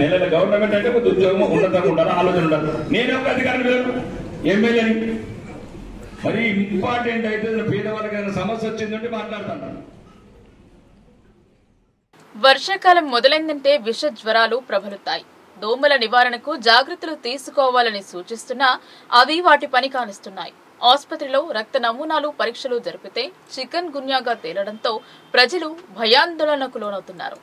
నెలల గవర్నమెంట్ అంటే కొంత ఉద్యోగం ఉన్నతంగా ఉండాలి, ఆలోచన ఉండాలి. నేనే ఒక అధికారిని ఎమ్మెల్యేని. మరి ఇంపార్టెంట్ అయితే పేదవాళ్ళకి సమస్య వచ్చిందంటే మాట్లాడుతుంటాను. వర్షాకాలం మొదలైందంటే విష జ్వరాలు ప్రబలుతాయి. దోమల నివారణకు జాగ్రత్తలు తీసుకోవాలని సూచిస్తున్నా అవి వాటి పని కానిస్తున్నాయి. ఆసుపత్రిలో రక్త నమూనాలు పరీక్షలు జరిపితే చికెన్ గున్యాగా తేలడంతో ప్రజలు భయాందోళనకు లోనవుతున్నారు.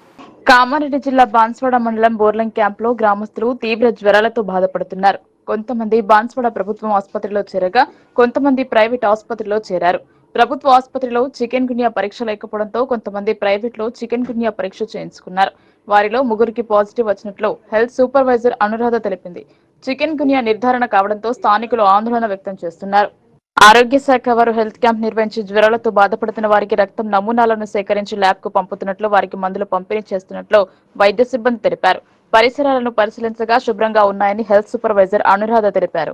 కామారెడ్డి జిల్లా బాన్స్వాడ మండలం బోర్లం క్యాంప్ లో గ్రామస్తులు తీవ్ర జ్వరాలతో బాధపడుతున్నారు. కొంతమంది బాన్స్వాడ ప్రభుత్వం ఆసుపత్రిలో చేరగా కొంతమంది ప్రైవేట్ ఆసుపత్రిలో చేరారు. ప్రభుత్వ ఆసుపత్రిలో చికెన్ గున్యా పరీక్ష లేకపోవడంతో కొంతమంది ప్రైవేట్ లో చికెన్ గున్యా పరీక్ష చేయించుకున్నారు. వారిలో 3కి పాజిటివ్ వచ్చినట్లు హెల్త్ సూపర్వైజర్ అనురాధ తెలిపింది. చికెన్ గున్యా నిర్ధారణ కావడంతో స్థానికులు ఆందోళన వ్యక్తం చేస్తున్నారు. ఆరోగ్య శాఖ వారు హెల్త్ క్యాంప్ నిర్వహించి జ్వరాలతో బాధపడుతున్న వారికి రక్తం నమూనాలను సేకరించి ల్యాబ్ కు పంపుతున్నట్లు, వారికి మందులు పంపిణీ చేస్తున్నట్లు వైద్య సిబ్బంది తెలిపారు. పరిసరాలను పరిశీలించగా శుభ్రంగా ఉన్నాయని హెల్త్ సూపర్వైజర్ అనురాధ తెలిపారు.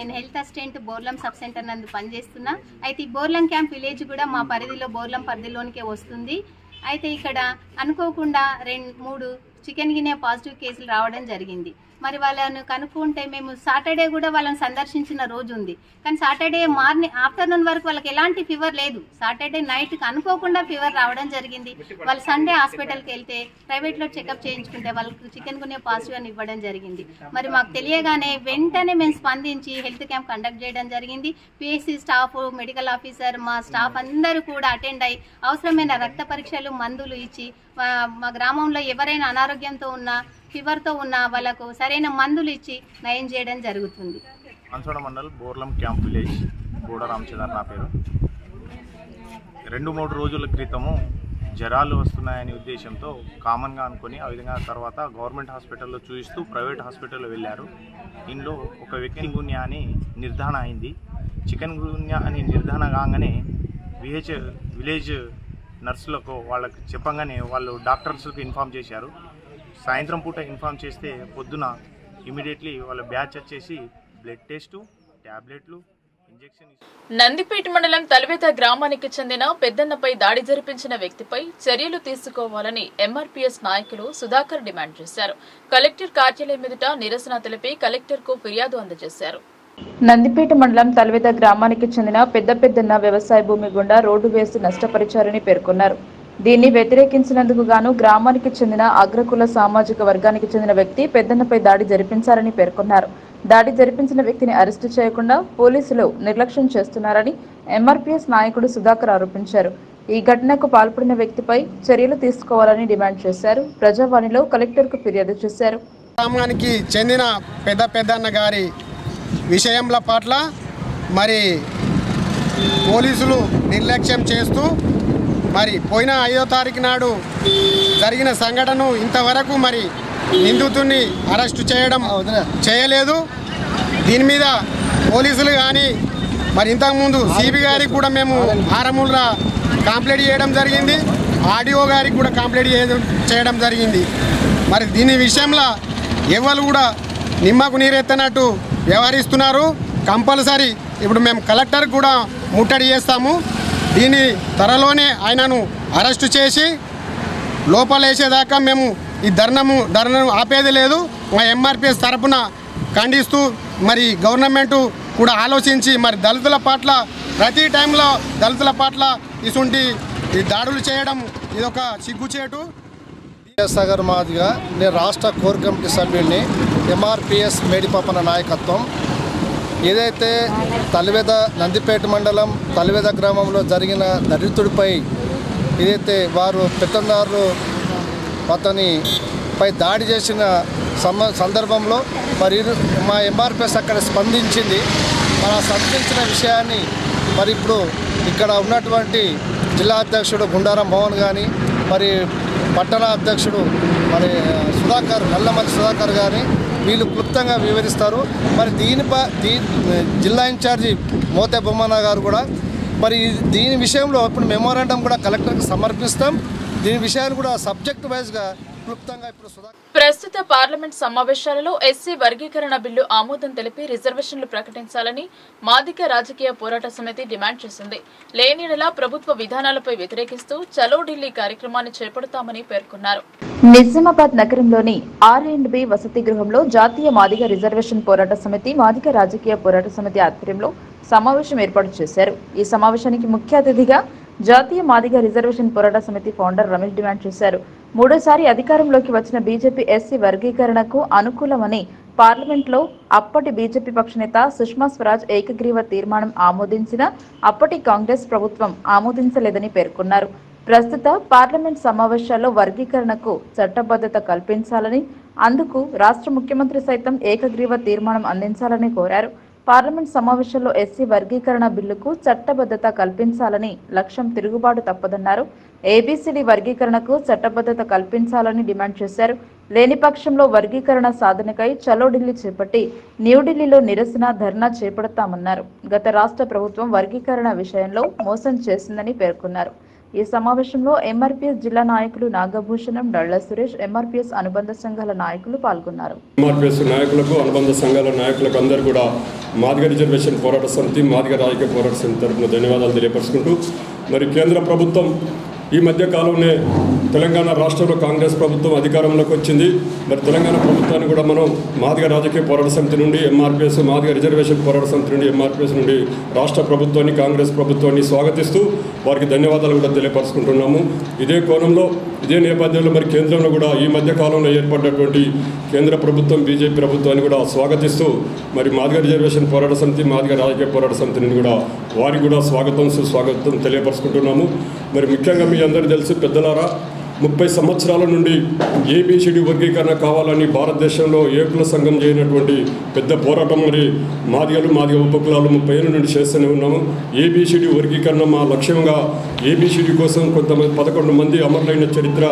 నేను health assistant Borlam sub centre నందు పనిచేస్తున్నా. అయితే ఈ బోర్లం క్యాంప్ విలేజ్ కూడా మా పరిధిలో బోర్లం పరిధిలోనికే వస్తుంది. అయితే ఇక్కడ అనుకోకుండా 2-3 చికెన్ గిన్నె పాజిటివ్ కేసులు రావడం జరిగింది. మరి వాళ్ళను కనుక్కుంటే మేము సాటర్డే కూడా వాళ్ళని సందర్శించిన రోజు ఉంది. కానీ సాటర్డే మార్నింగ్ ఆఫ్టర్నూన్ వరకు వాళ్ళకి ఎలాంటి ఫీవర్ లేదు. సాటర్డే నైట్ అనుకోకుండా ఫీవర్ రావడం జరిగింది. వాళ్ళు సండే హాస్పిటల్కి వెళ్తే ప్రైవేట్లో చెకప్ చేయించుకుంటే వాళ్ళకి చికెన్ గున్యా పాజిటివ్ అని ఇవ్వడం జరిగింది. మరి మాకు తెలియగానే వెంటనే మేము స్పందించి హెల్త్ క్యాంప్ కండక్ట్ చేయడం జరిగింది. పిఎస్సి స్టాఫ్, మెడికల్ ఆఫీసర్, మా స్టాఫ్ అందరూ కూడా అటెండ్ అయ్యి అవసరమైన రక్త పరీక్షలు, మందులు ఇచ్చి మా గ్రామంలో ఎవరైనా అనారోగ్యంతో ఉన్నా, ఫీవర్తో ఉన్న వాళ్ళకు సరైన మందులు ఇచ్చి నయం చేయడం జరుగుతుంది. బాన్స్వాడ మండల్ బోర్లం క్యాంప్ విలేజ్ గూడ రామచంద్ర నా పేరు. 2-3 రోజుల క్రితము జ్వరాలు వస్తున్నాయనే ఉద్దేశంతో కామన్గా అనుకొని ఆ విధంగా తర్వాత గవర్నమెంట్ హాస్పిటల్లో చూపిస్తూ ప్రైవేట్ హాస్పిటల్లో వెళ్ళారు. ఇందులో ఒక వ్యక్తి గున్యా అని నిర్ధారణ అయింది. చికెన్ గున్యా అని నిర్ధారణ కాగానే విలేజ్ నర్సులకు వాళ్ళకి చెప్పంగానే వాళ్ళు డాక్టర్స్కి ఇన్ఫామ్ చేశారు. సాయంత్రం పూట ఇన్ఫామ్ చేస్తే పొద్దున ఇమీడియట్లీ వాళ్ళ బ్యాచ్ వచ్చేసి బ్లడ్ టెస్టు, టాబ్లెట్లు, ఇంజెక్షన్. నందిపేట మండలం తలవేత గ్రామానికి చెందిన పెద్దన్నపై దాడి జరిపించిన వ్యక్తిపై చర్యలు తీసుకోవాలని ఎంఆర్పీఎస్ నాయకులు సుధాకర్ డిమాండ్ చేశారు. కలెక్టర్ కార్యాలయం ఎదుట నిరసన తెలిపి కలెక్టర్కు ఫిర్యాదు అందజేశారు. నందిపేట మండలం తలవేత గ్రామానికి చెందిన పెద్దన్న వ్యవసాయ భూమి గుండా రోడ్డు వేసి నష్టపరిచారని పేర్కొన్నారు. దీన్ని వ్యతిరేకించినందుకు గాను గ్రామానికి చెందిన అగ్రకుల సామాజిక వర్గానికి చెందిన వ్యక్తి పెద్దన్నపై దాడి జరిపించారని పేర్కొన్నారు. దాడి జరిపించిన వ్యక్తిని అరెస్టు చేయకుండా పోలీసులు నిర్లక్ష్యం చేస్తున్నారని ఎంఆర్పీఎస్ నాయకుడు సుధాకర్ ఆరోపించారు. ఈ ఘటనకు పాల్పడిన వ్యక్తిపై చర్యలు తీసుకోవాలని డిమాండ్ చేశారు. ప్రజావాణిలో కలెక్టర్కు ఫిర్యాదు చేశారు. గ్రామానికి చెందిన పెద్దన్న గారి విషయంల పట్ల మరి పోలీసులు నిర్లక్ష్యం చేస్తూ మరి పోయిన 5వ తారీఖు నాడు జరిగిన సంఘటన ఇంతవరకు మరి నిందితుడిని అరెస్టు చేయలేదు. దీని మీద పోలీసులు కానీ మరి ఇంతకుముందు సిబి గారికి కూడా మేము ఆరమూల కంప్లైంట్ చేయడం జరిగింది. ఆర్డీఓ గారికి కూడా కంప్లైంట్ చేయడం జరిగింది. మరి దీని విషయంలో ఎవరు కూడా నిమ్మకు నీరెత్తనట్టు వ్యవహరిస్తున్నారు. కంపల్సరీ ఇప్పుడు మేము కలెక్టర్ కూడా ముట్టడి చేస్తాము. దీని త్వరలోనే ఆయనను అరెస్టు చేసి లోపలేసేదాకా మేము ఈ ధర్నాను ఆపేది లేదు. మా ఎంఆర్పిఎస్ తరపున ఖండిస్తూ మరి గవర్నమెంటు కూడా ఆలోచించి మరి దళితుల పట్ల ప్రతి టైంలో దళితుల పట్ల ఇటువంటి దాడులు చేయడం ఇదొక సిగ్గుచేటు. సాగర్ మాదిగా నేను రాష్ట్ర కోర్ కమిటీ సభ్యుడిని. ఎంఆర్పిఎస్ మేడిపాపన నాయకత్వం. ఏదైతే తలివేద నందిపేట మండలం తలివేద గ్రామంలో జరిగిన దళితుడిపై ఏదైతే వారు పెత్తందారులు అతనిపై దాడి చేసిన సందర్భంలో మరి మా ఎంఆర్పిఎస్ అక్కడ స్పందించింది. మరి ఆ స్పందించిన విషయాన్ని మరి ఇప్పుడు ఇక్కడ ఉన్నటువంటి జిల్లా అధ్యక్షుడు గుండారం మోహన్ కానీ మరి పట్టణ అధ్యక్షుడు మరి నల్లమల్లి సుధాకర్ కానీ వీళ్ళు క్లుప్తంగా వివరిస్తారు. మరి జిల్లా ఇన్ఛార్జి మోతే బొమ్మన్న గారు కూడా మరి దీని విషయంలో ఇప్పుడు మెమోరాండం కూడా కలెక్టర్కి సమర్పిస్తాం. దీని విషయాన్ని కూడా సబ్జెక్ట్ వైజ్గా క్లుప్తంగా ఇప్పుడు ప్రస్తుత పార్లమెంట్ సమావేశాలలో ఎస్సీ వర్గీకరణ బిల్లు ఆమోదం తెలిపి రిజర్వేషన్లు ప్రకటించాలని మాదిగ రాజకీయ పోరాట సమితి డిమాండ్ చేసింది. లేనిలా ప్రభుత్వ విధానాలపై వ్యతిరేకిస్తూ చలో ఢిల్లీ కార్యక్రమాన్ని చేపడతామని పేర్కొన్నారు. నిజామాబాద్ నగరంలోని R&B వసతి గృహంలో జాతీయ మాదిగ రిజర్వేషన్ పోరాట సమితి మాదిగ రాజకీయ పోరాట సమితి ఆధ్వర్యంలో సమావేశం ఏర్పాటు చేశారు. ఈ సమావేశానికి ముఖ్య అతిథిగా జాతీయ మాదిగ రిజర్వేషన్ పోరాట సమితి ఫౌండర్ రమేష్ డిమాండ్ చేశారు. మూడోసారి అధికారంలోకి వచ్చిన బీజేపీ ఎస్సీ వర్గీకరణకు అనుకూలమని పార్లమెంట్లో అప్పటి బీజేపీ పక్షనేత సుష్మా స్వరాజ్ ఏకగ్రీవ తీర్మానం ఆమోదించిన అప్పటి కాంగ్రెస్ ప్రభుత్వం ఆమోదించలేదని పేర్కొన్నారు. ప్రస్తుత పార్లమెంట్ సమావేశాల్లో వర్గీకరణకు చట్టబద్ధత కల్పించాలని, అందుకు రాష్ట్ర ముఖ్యమంత్రి సైతం ఏకగ్రీవ తీర్మానం అందించాలని కోరారు. పార్లమెంట్ సమావేశంలో ఎస్సీ వర్గీకరణ బిల్లుకు చట్టబద్ధత కల్పించాలని లక్ష్యం తిరుగుబాటు తప్పదన్నారు. ఏబీసీడీ వర్గీకరణకు చట్టబద్ధత కల్పించాలని డిమాండ్ చేశారు. లేని పక్షంలో వర్గీకరణ సాధనకై చలో ఢిల్లీ చేపట్టి న్యూఢిల్లీలో నిరసన ధర్నా చేపడతామన్నారు. గత రాష్ట్ర ప్రభుత్వం వర్గీకరణ విషయంలో మోసం చేసిందని పేర్కొన్నారు. ఈ సమావేశంలో ఎంఆర్పీఎస్ జిల్లా నాయకులు నాగభూషణం, డళ్ల సురేష్, ఎంఆర్పీఎస్ అనుబంధ సంఘాల నాయకులు పాల్గొన్నారు. ఎంఆర్పీఎస్ నాయకులకు, అనుబంధ సంఘాల నాయకులకు అందరూ కూడా మాదిగ రిజర్వేషన్ పోరాట సమితి, మాదిగ రాజకీయ పోరాట సమితి తరఫున ధన్యవాదాలు తెలియపరుచుకుంటూ, మరి కేంద్ర ప్రభుత్వం ఈ మధ్య కాలంలో తెలంగాణ రాష్ట్రంలో కాంగ్రెస్ ప్రభుత్వం అధికారంలోకి వచ్చింది. మరి తెలంగాణ ప్రభుత్వాన్ని కూడా మనం మాదిగ రాజకీయ పోరాట సమితి నుండి ఎంఆర్పీఎస్, మాదిగ రిజర్వేషన్ పోరాట సమితి నుండి ఎంఆర్పీఎస్ నుండి రాష్ట్ర ప్రభుత్వాన్ని, కాంగ్రెస్ ప్రభుత్వాన్ని స్వాగతిస్తూ వారికి ధన్యవాదాలు కూడా తెలియపరుచుకుంటున్నాము. ఇదే కోణంలో, ఇదే నేపథ్యంలో మరి కేంద్రంలో కూడా ఈ మధ్య కాలంలో ఏర్పడినటువంటి కేంద్ర ప్రభుత్వం, బీజేపీ ప్రభుత్వాన్ని కూడా స్వాగతిస్తూ మరి మాదిగ రిజర్వేషన్ పోరాట సమితి, మాదిగ రాజకీయ పోరాట సమితి నుండి కూడా వారికి కూడా సుస్వాగతం తెలియపరుచుకుంటున్నాము. మరి ముఖ్యంగా మీ అందరూ తెలుసు పెద్దలారా, 30 సంవత్సరాల నుండి ఏబీసీడీ వర్గీకరణ కావాలని భారతదేశంలో ఏకుల సంఘం చేయనటువంటి పెద్ద పోరాటం మరి మాదిగ ఉపకులాలు 30 ఏళ్ళ నుండి చేస్తూనే ఉన్నాము. ఏబీసీడీ వర్గీకరణ మా లక్ష్యంగా ఏబీసీడీ కోసం కొంతమంది 11 మంది అమరులైన చరిత్ర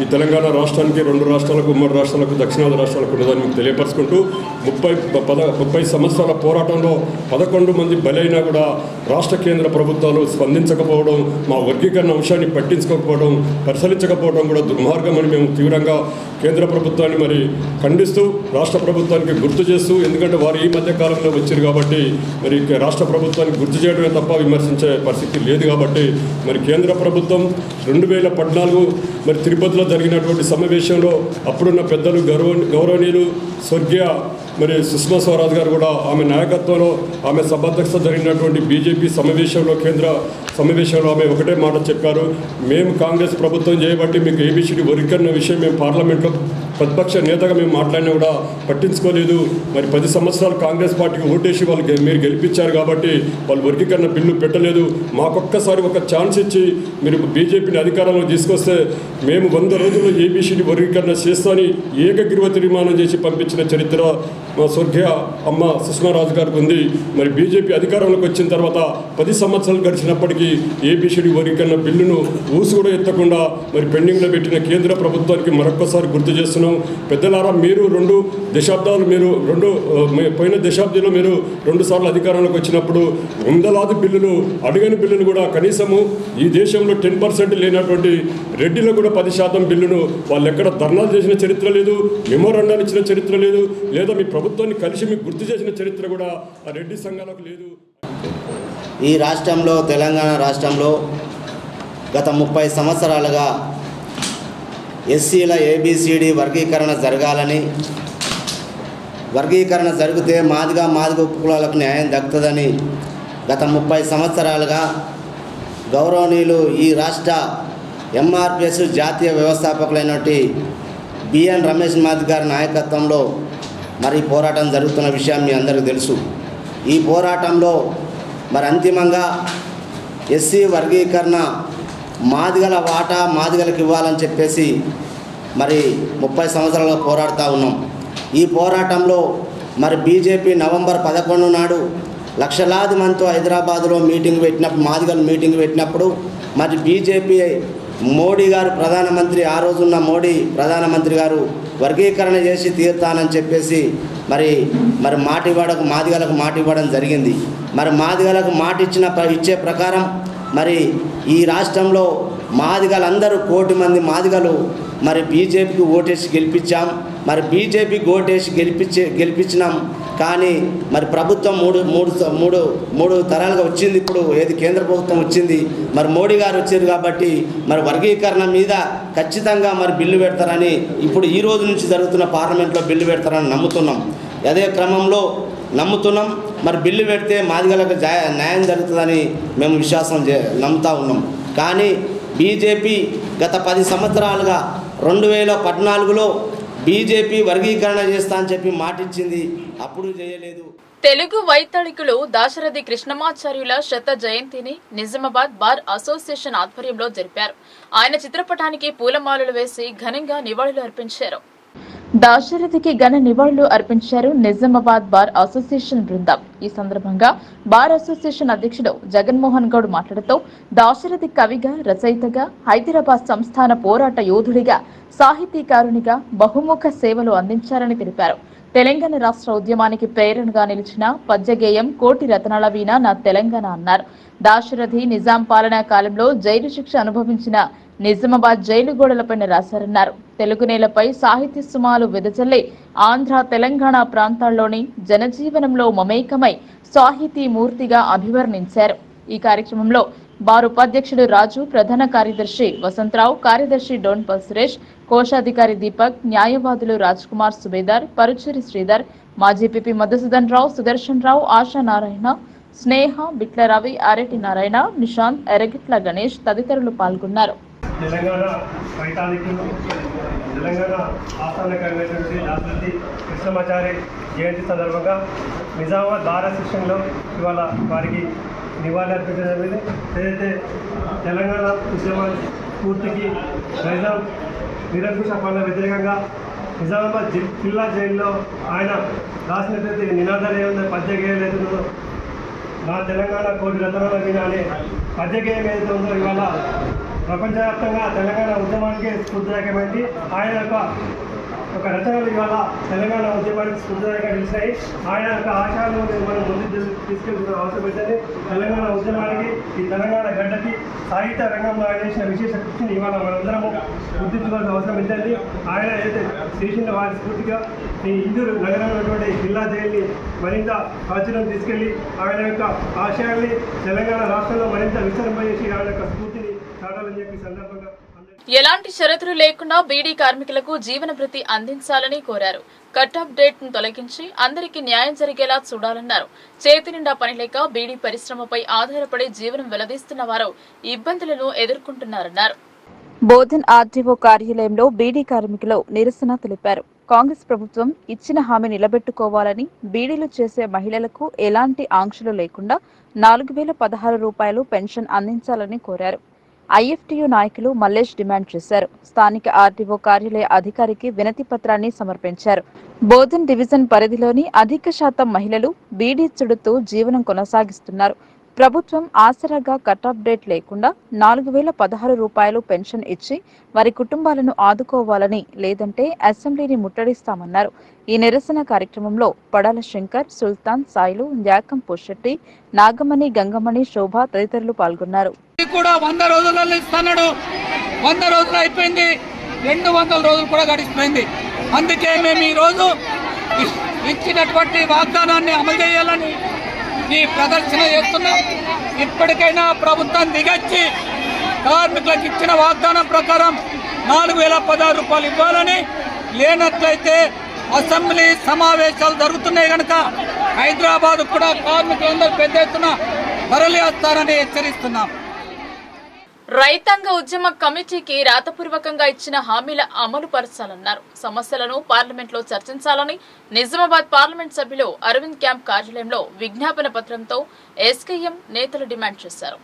ఈ తెలంగాణ రాష్ట్రానికి, 2 రాష్ట్రాలకు, ఉమ్మడి రాష్ట్రాలకు, దక్షిణాది రాష్ట్రాలకు ఉన్నదని మీకు తెలియపరుచుకుంటూ 30 సంవత్సరాల పోరాటంలో 11 మంది బలైనా కూడా రాష్ట్ర కేంద్ర ప్రభుత్వాలు స్పందించకపోవడం, మా వర్గీకరణ అంశాన్ని పట్టించుకోకపోవడం, పరిశీలించకపోవడం కూడా దుర్మార్గం అని మేము తీవ్రంగా కేంద్ర ప్రభుత్వాన్ని మరి ఖండిస్తూ రాష్ట్ర ప్రభుత్వానికి గుర్తు చేస్తూ, ఎందుకంటే వారు ఈ మధ్య కాలంలో వచ్చారు కాబట్టి మరి రాష్ట్ర ప్రభుత్వానికి గుర్తు చేయడమే తప్ప విమర్శించే పరిస్థితి లేదు. కాబట్టి మరి కేంద్ర ప్రభుత్వం 2014 మరి తిరుపతిలో జరిగినటువంటి సమావేశంలో అప్పుడున్న పెద్దలు గౌరవనీయులు స్వర్గీయ మరి సుష్మా స్వరాజ్ గారు కూడా ఆమె నాయకత్వంలో, ఆమె సభాధ్యక్షత జరిగినటువంటి బీజేపీ సమావేశంలో, కేంద్ర సమావేశంలో ఆమె ఒకటే మాట చెప్పారు, మేము కాంగ్రెస్ ప్రభుత్వం చేయబట్టి మీకు ఏబీసీడీ వర్గీకరణ విషయం మేము పార్లమెంట్లో ప్రతిపక్ష నేతగా మేము మాట్లాడినా కూడా పట్టించుకోలేదు. మరి 10 సంవత్సరాలు కాంగ్రెస్ పార్టీకి ఓటేసి వాళ్ళు మీరు గెలిపించారు కాబట్టి వాళ్ళు వర్గీకరణ బిల్లు పెట్టలేదు. మాకొక్కసారి ఒక ఛాన్స్ ఇచ్చి మీరు బీజేపీని అధికారంలో తీసుకొస్తే మేము 100 రోజుల్లో ఏబీసీడీ వర్గీకరణ చేస్తామని ఏకగ్రీవ తీర్మానం చేసి పంపించిన చరిత్ర మా స్వర్గీయ అమ్మ సుష్మారాజు గారికి ఉంది. మరి బీజేపీ అధికారంలోకి వచ్చిన తర్వాత 10 సంవత్సరాలు గడిచినప్పటికీ ఏబీసీడీ వర్గీకరణ బిల్లును ఊసు కూడా ఎత్తకుండా మరి పెండింగ్లో పెట్టిన కేంద్ర ప్రభుత్వానికి మరొక్కసారి గుర్తు చేస్తున్నాం. పెద్దలారా, మీరు 2 దశాబ్దాలు పోయిన దశాబ్దంలో మీరు 2 సార్లు అధికారంలోకి వచ్చినప్పుడు వందలాది బిల్లులు, అడిగని బిల్లులు కూడా కనీసము ఈ దేశంలో 10% లేనటువంటి రెడ్డిలో కూడా 10% బిల్లును వాళ్ళు ఎక్కడ ధర్నాలు చేసిన చరిత్ర లేదు, మెమోరాండాలు ఇచ్చిన చరిత్ర లేదు, లేదా మీ ప్రభుత్వాన్ని కలిసి మీకు గుర్తు చేసిన చరిత్ర కూడా ఆ రెడ్డి సంఘాలకు లేదు. ఈ రాష్ట్రంలో, తెలంగాణ రాష్ట్రంలో గత 30 సంవత్సరాలుగా ఎస్సీల ఏబిసిడి వర్గీకరణ జరగాలని, వర్గీకరణ జరిగితే మాదిగ కులాలకు న్యాయం దక్కుతుందని గత 30 సంవత్సరాలుగా గౌరవనీయులు ఈ రాష్ట్ర ఎంఆర్పిఎస్ జాతీయ వ్యవస్థాపకులైనటువంటి బిఎన్ రమేష్ మాదిగ గారి నాయకత్వంలో మరి పోరాటం జరుగుతున్న విషయం మీ అందరికీ తెలుసు. ఈ పోరాటంలో మరి అంతిమంగా ఎస్సీ వర్గీకరణ మాదిగల వాటా మాదిగలకు ఇవ్వాలని చెప్పేసి మరి 30 సంవత్సరాలుగా పోరాడుతూ ఉన్నాం. ఈ పోరాటంలో మరి బీజేపీ నవంబర్ 11 నాడు లక్షలాది మందితో హైదరాబాద్లో మీటింగ్ పెట్టినప్పుడు, మాదిగలు మీటింగ్ పెట్టినప్పుడు మరి బీజేపీ మోడీ గారు ప్రధానమంత్రి, ఆ రోజున్న మోడీ ప్రధానమంత్రి గారు వర్గీకరణ చేసి తీరుతానని చెప్పేసి మరి మాదిగలకు మాట ఇవ్వడం జరిగింది. మరి మాదిగలకు మాట ఇచ్చే ప్రకారం మరి ఈ రాష్ట్రంలో మాదిగలందరూ 1 కోటి మంది మాదిగలు మరి బీజేపీకి ఓటేసి గెలిపించాం. మరి బీజేపీకి ఓటేసి గెలిపించినాం. కానీ మరి ప్రభుత్వం మూడు తరాలుగా వచ్చింది. ఇప్పుడు ఏది కేంద్ర ప్రభుత్వం వచ్చింది, మరి మోడీ గారు వచ్చారు కాబట్టి మరి వర్గీకరణ మీద ఖచ్చితంగా మరి బిల్లు పెడతారని ఇప్పుడు ఈ రోజు నుంచి జరుగుతున్న పార్లమెంట్లో బిల్లు పెడతారని నమ్ముతున్నాం. అదే క్రమంలో నమ్ముతున్నాం. మరి బిల్లు పెడితే మాదిగలకు న్యాయం జరుగుతుందని మేము నమ్ముతా ఉన్నాం. కానీ బీజేపీ గత 10 సంవత్సరాలుగా 2014లో బీజేపీ వర్గీకరణ చేస్తా అని చెప్పి మాటిచ్చింది, అప్పుడు చేయలేదు. తెలుగు వైతాళికులు దాశరథి కృష్ణమాచార్యుల శత జయంతిని నిజామాబాద్ బార్ అసోసియేషన్ ఆధ్వర్యంలో జరిపారు. ఆయన చిత్రపటానికి పూలమాలలు వేసి ఘనంగా నివాళులు అర్పించారు. దాశరథికి ఘన నివాళులు అర్పించారు నిజామాబాద్ బార్ అసోసియేషన్ బృందం. ఈ సందర్భంగా బార్ అసోసియేషన్ అధ్యక్షుడు జగన్మోహన్ గౌడ్ మాట్లాడుతూ దాశరథి కవిగా, రచయితగా, హైదరాబాద్ సంస్థాన పోరాట యోధుడిగా, సాహితీకారునిగా బహుముఖ సేవలు అందించారని తెలిపారు. తెలంగాణ రాష్ట్ర ఉద్యమానికి ప్రేరణగా నిలిచిన పద్యగేయం కోటి రతనాల వీణ నా తెలంగాణ అన్నారు. దాశరథి నిజాం పాలనా కాలంలో జైలు శిక్ష అనుభవించిన నిజామాబాద్ జైలు గోడలపైన రాశారన్నారు. తెలుగు నేలపై సాహిత్య సుమాలు వెదజల్లి ఆంధ్ర, తెలంగాణ ప్రాంతాల్లోని జనజీవనంలో మమేకమై సాహితీ మూర్తిగా అభివర్ణించారు. ఈ కార్యక్రమంలో బార్ ఉపాధ్యక్షుడు రాజు, ప్రధాన కార్యదర్శి వసంతరావు, కార్యదర్శి డోన్పల్ సురేష్, కోశాధికారి దీపక్, న్యాయవాదులు రాజ్ కుమార్ సుబేదార్, పరుచూరి శ్రీధర్, మాజీ పిపి మధుసూదన్ రావు, సుదర్శన్ రావు, ఆశా నారాయణ, స్నేహ, బిట్ల రవి, ఆరెటి నారాయణ, నిశాంత్, ఎరగిట్ల గణేష్ తదితరులు పాల్గొన్నారు. తెలంగాణ వైతాళికులు, తెలంగాణ ఆస్థాన కార్యదర్శి దాశరథి కృష్ణమాచారి జయంతి సందర్భంగా నిజామాబాద్ బార్ అసోసియేషన్లో ఇవాళ వారికి నివాళులు అర్పించడం జరిగింది. ఏదైతే తెలంగాణ ఉద్యమ స్ఫూర్తికి నైజాం నిరంకుశ పాలన వ్యతిరేకంగా నిజామాబాద్ జిల్లా జైల్లో ఆయన రాసినట్లయితే నినాదాలు ఏముందో, పద్యగేయాలు ఏదైతుందో, నా తెలంగాణ కోటి రతనాల వీణ అనే పద్యగేయం ఏదైతే ఉందో ఇవాళ ప్రపంచవ్యాప్తంగా తెలంగాణ ఉద్యమానికి స్ఫూర్తిదాయకమైంది. ఆయన ఒక రచనలు ఇవాళ తెలంగాణ ఉద్యమానికి స్ఫూర్తిదాయకంగా నిలిచాయి. ఆయన యొక్క ఆశయాలను మనం ముందు తీసుకెళ్తున్న అవసరం ఏంటంటే తెలంగాణ ఉద్యమానికి, ఈ తెలంగాణ గడ్డకి సాహిత్య రంగంలో ఆయన చేసిన విశేష కృషిని ఇవాళ మనందరము గుర్తించుకోవాల్సిన అవసరం ఏంటంటే ఆయన ఏదైతే చేసిన వారి స్ఫూర్తిగా ఈ ఇందూరు నగరంలోటువంటి జిల్లా జైలుని మరింత ప్రాచుర్యం తీసుకెళ్లి ఆయన యొక్క ఆశయాల్ని తెలంగాణ రాష్ట్రంలో మరింత విస్తరింపజేసి ఆయన యొక్క స్ఫూర్తిని చాటాలని చెప్పి సందర్భంగా ఎలాంటి షరతులు లేకుండా బీడీ కార్మికులకు జీవన భృతి అందించాలని కోరారు. కట్ ఆఫ్ డేట్ ను తొలగించి అందరికీ న్యాయం జరిగేలా చూడాలన్నారు. చేతి నిండా పని లేక బీడీ పరిశ్రమపై ఆధారపడి జీవనం వెల్లదీస్తున్న వారు ఇబ్బందులను ఎదుర్కొంటున్నారన్నారు. బోధన్ ఆర్డీఓ కార్యాలయంలో బీడీ కార్మికులు నిరసన తెలిపారు. కాంగ్రెస్ ప్రభుత్వం ఇచ్చిన హామీ నిలబెట్టుకోవాలని, బీడీలు చేసే మహిళలకు ఎలాంటి ఆంక్షలు లేకుండా 4016 రూపాయలు పెన్షన్ అందించాలని కోరారు. ఐఎఫ్టీయూ నాయకులు మల్లేష్ డిమాండ్ చేశారు. స్థానిక ఆర్డీఓ కార్యాలయ అధికారికి వినతి పత్రాన్ని సమర్పించారు. బోధన్ డివిజన్ పరిధిలోని అధిక శాతం మహిళలు బీడీ చుడుతూ జీవనం కొనసాగిస్తున్నారు. ప్రభుత్వం ఆసరాగా కట్ ఆఫ్ డేట్ లేకుండా 4016 రూపాయలు పెన్షన్ ఇచ్చి వారి కుటుంబాలను ఆదుకోవాలని, లేదంటే అసెంబ్లీని ముట్టడిస్తామన్నారు. ఈ నిరసన కార్యక్రమంలో పడాల శంకర్, సుల్తాన్, సాయిలు, న్యాకం పోషెట్టి, నాగమణి, గంగమణి, శోభ తదితరులు పాల్గొన్నారు. 100 రోజులలో ఇస్తున్నాడు. 100 రోజులు అయిపోయింది, 200 రోజులు కూడా గడిచిపోయింది. అందుకే మేము ఈ రోజు ఇచ్చినటువంటి వాగ్దానాన్ని అమలు చేయాలని ఈ ప్రదర్శన చేస్తున్నాం. ఇప్పటికైనా ప్రభుత్వం దిగొచ్చి కార్మికులకు ఇచ్చిన వాగ్దానం ప్రకారం 4016 రూపాయలు ఇవ్వాలని, లేనట్లయితే అసెంబ్లీ సమావేశాలు జరుగుతున్నాయి కనుక హైదరాబాద్ కూడా కార్మికులందరూ పెద్ద ఎత్తున తరలి వస్తారని హెచ్చరిస్తున్నాం. రైతాంగ ఉద్యమ కమిటీకి రాతపూర్వకంగా ఇచ్చిన హామీల అమలు పరచాలన్నారు. సమస్యలను పార్లమెంట్లో చర్చించాలని నిజామాబాద్ పార్లమెంట్ సభ్యులు అరవింద్ క్యాంప్ కార్యాలయంలో విజ్ఞాపన పత్రంతో ఎస్కేఎం నేతలు డిమాండ్ చేశారు.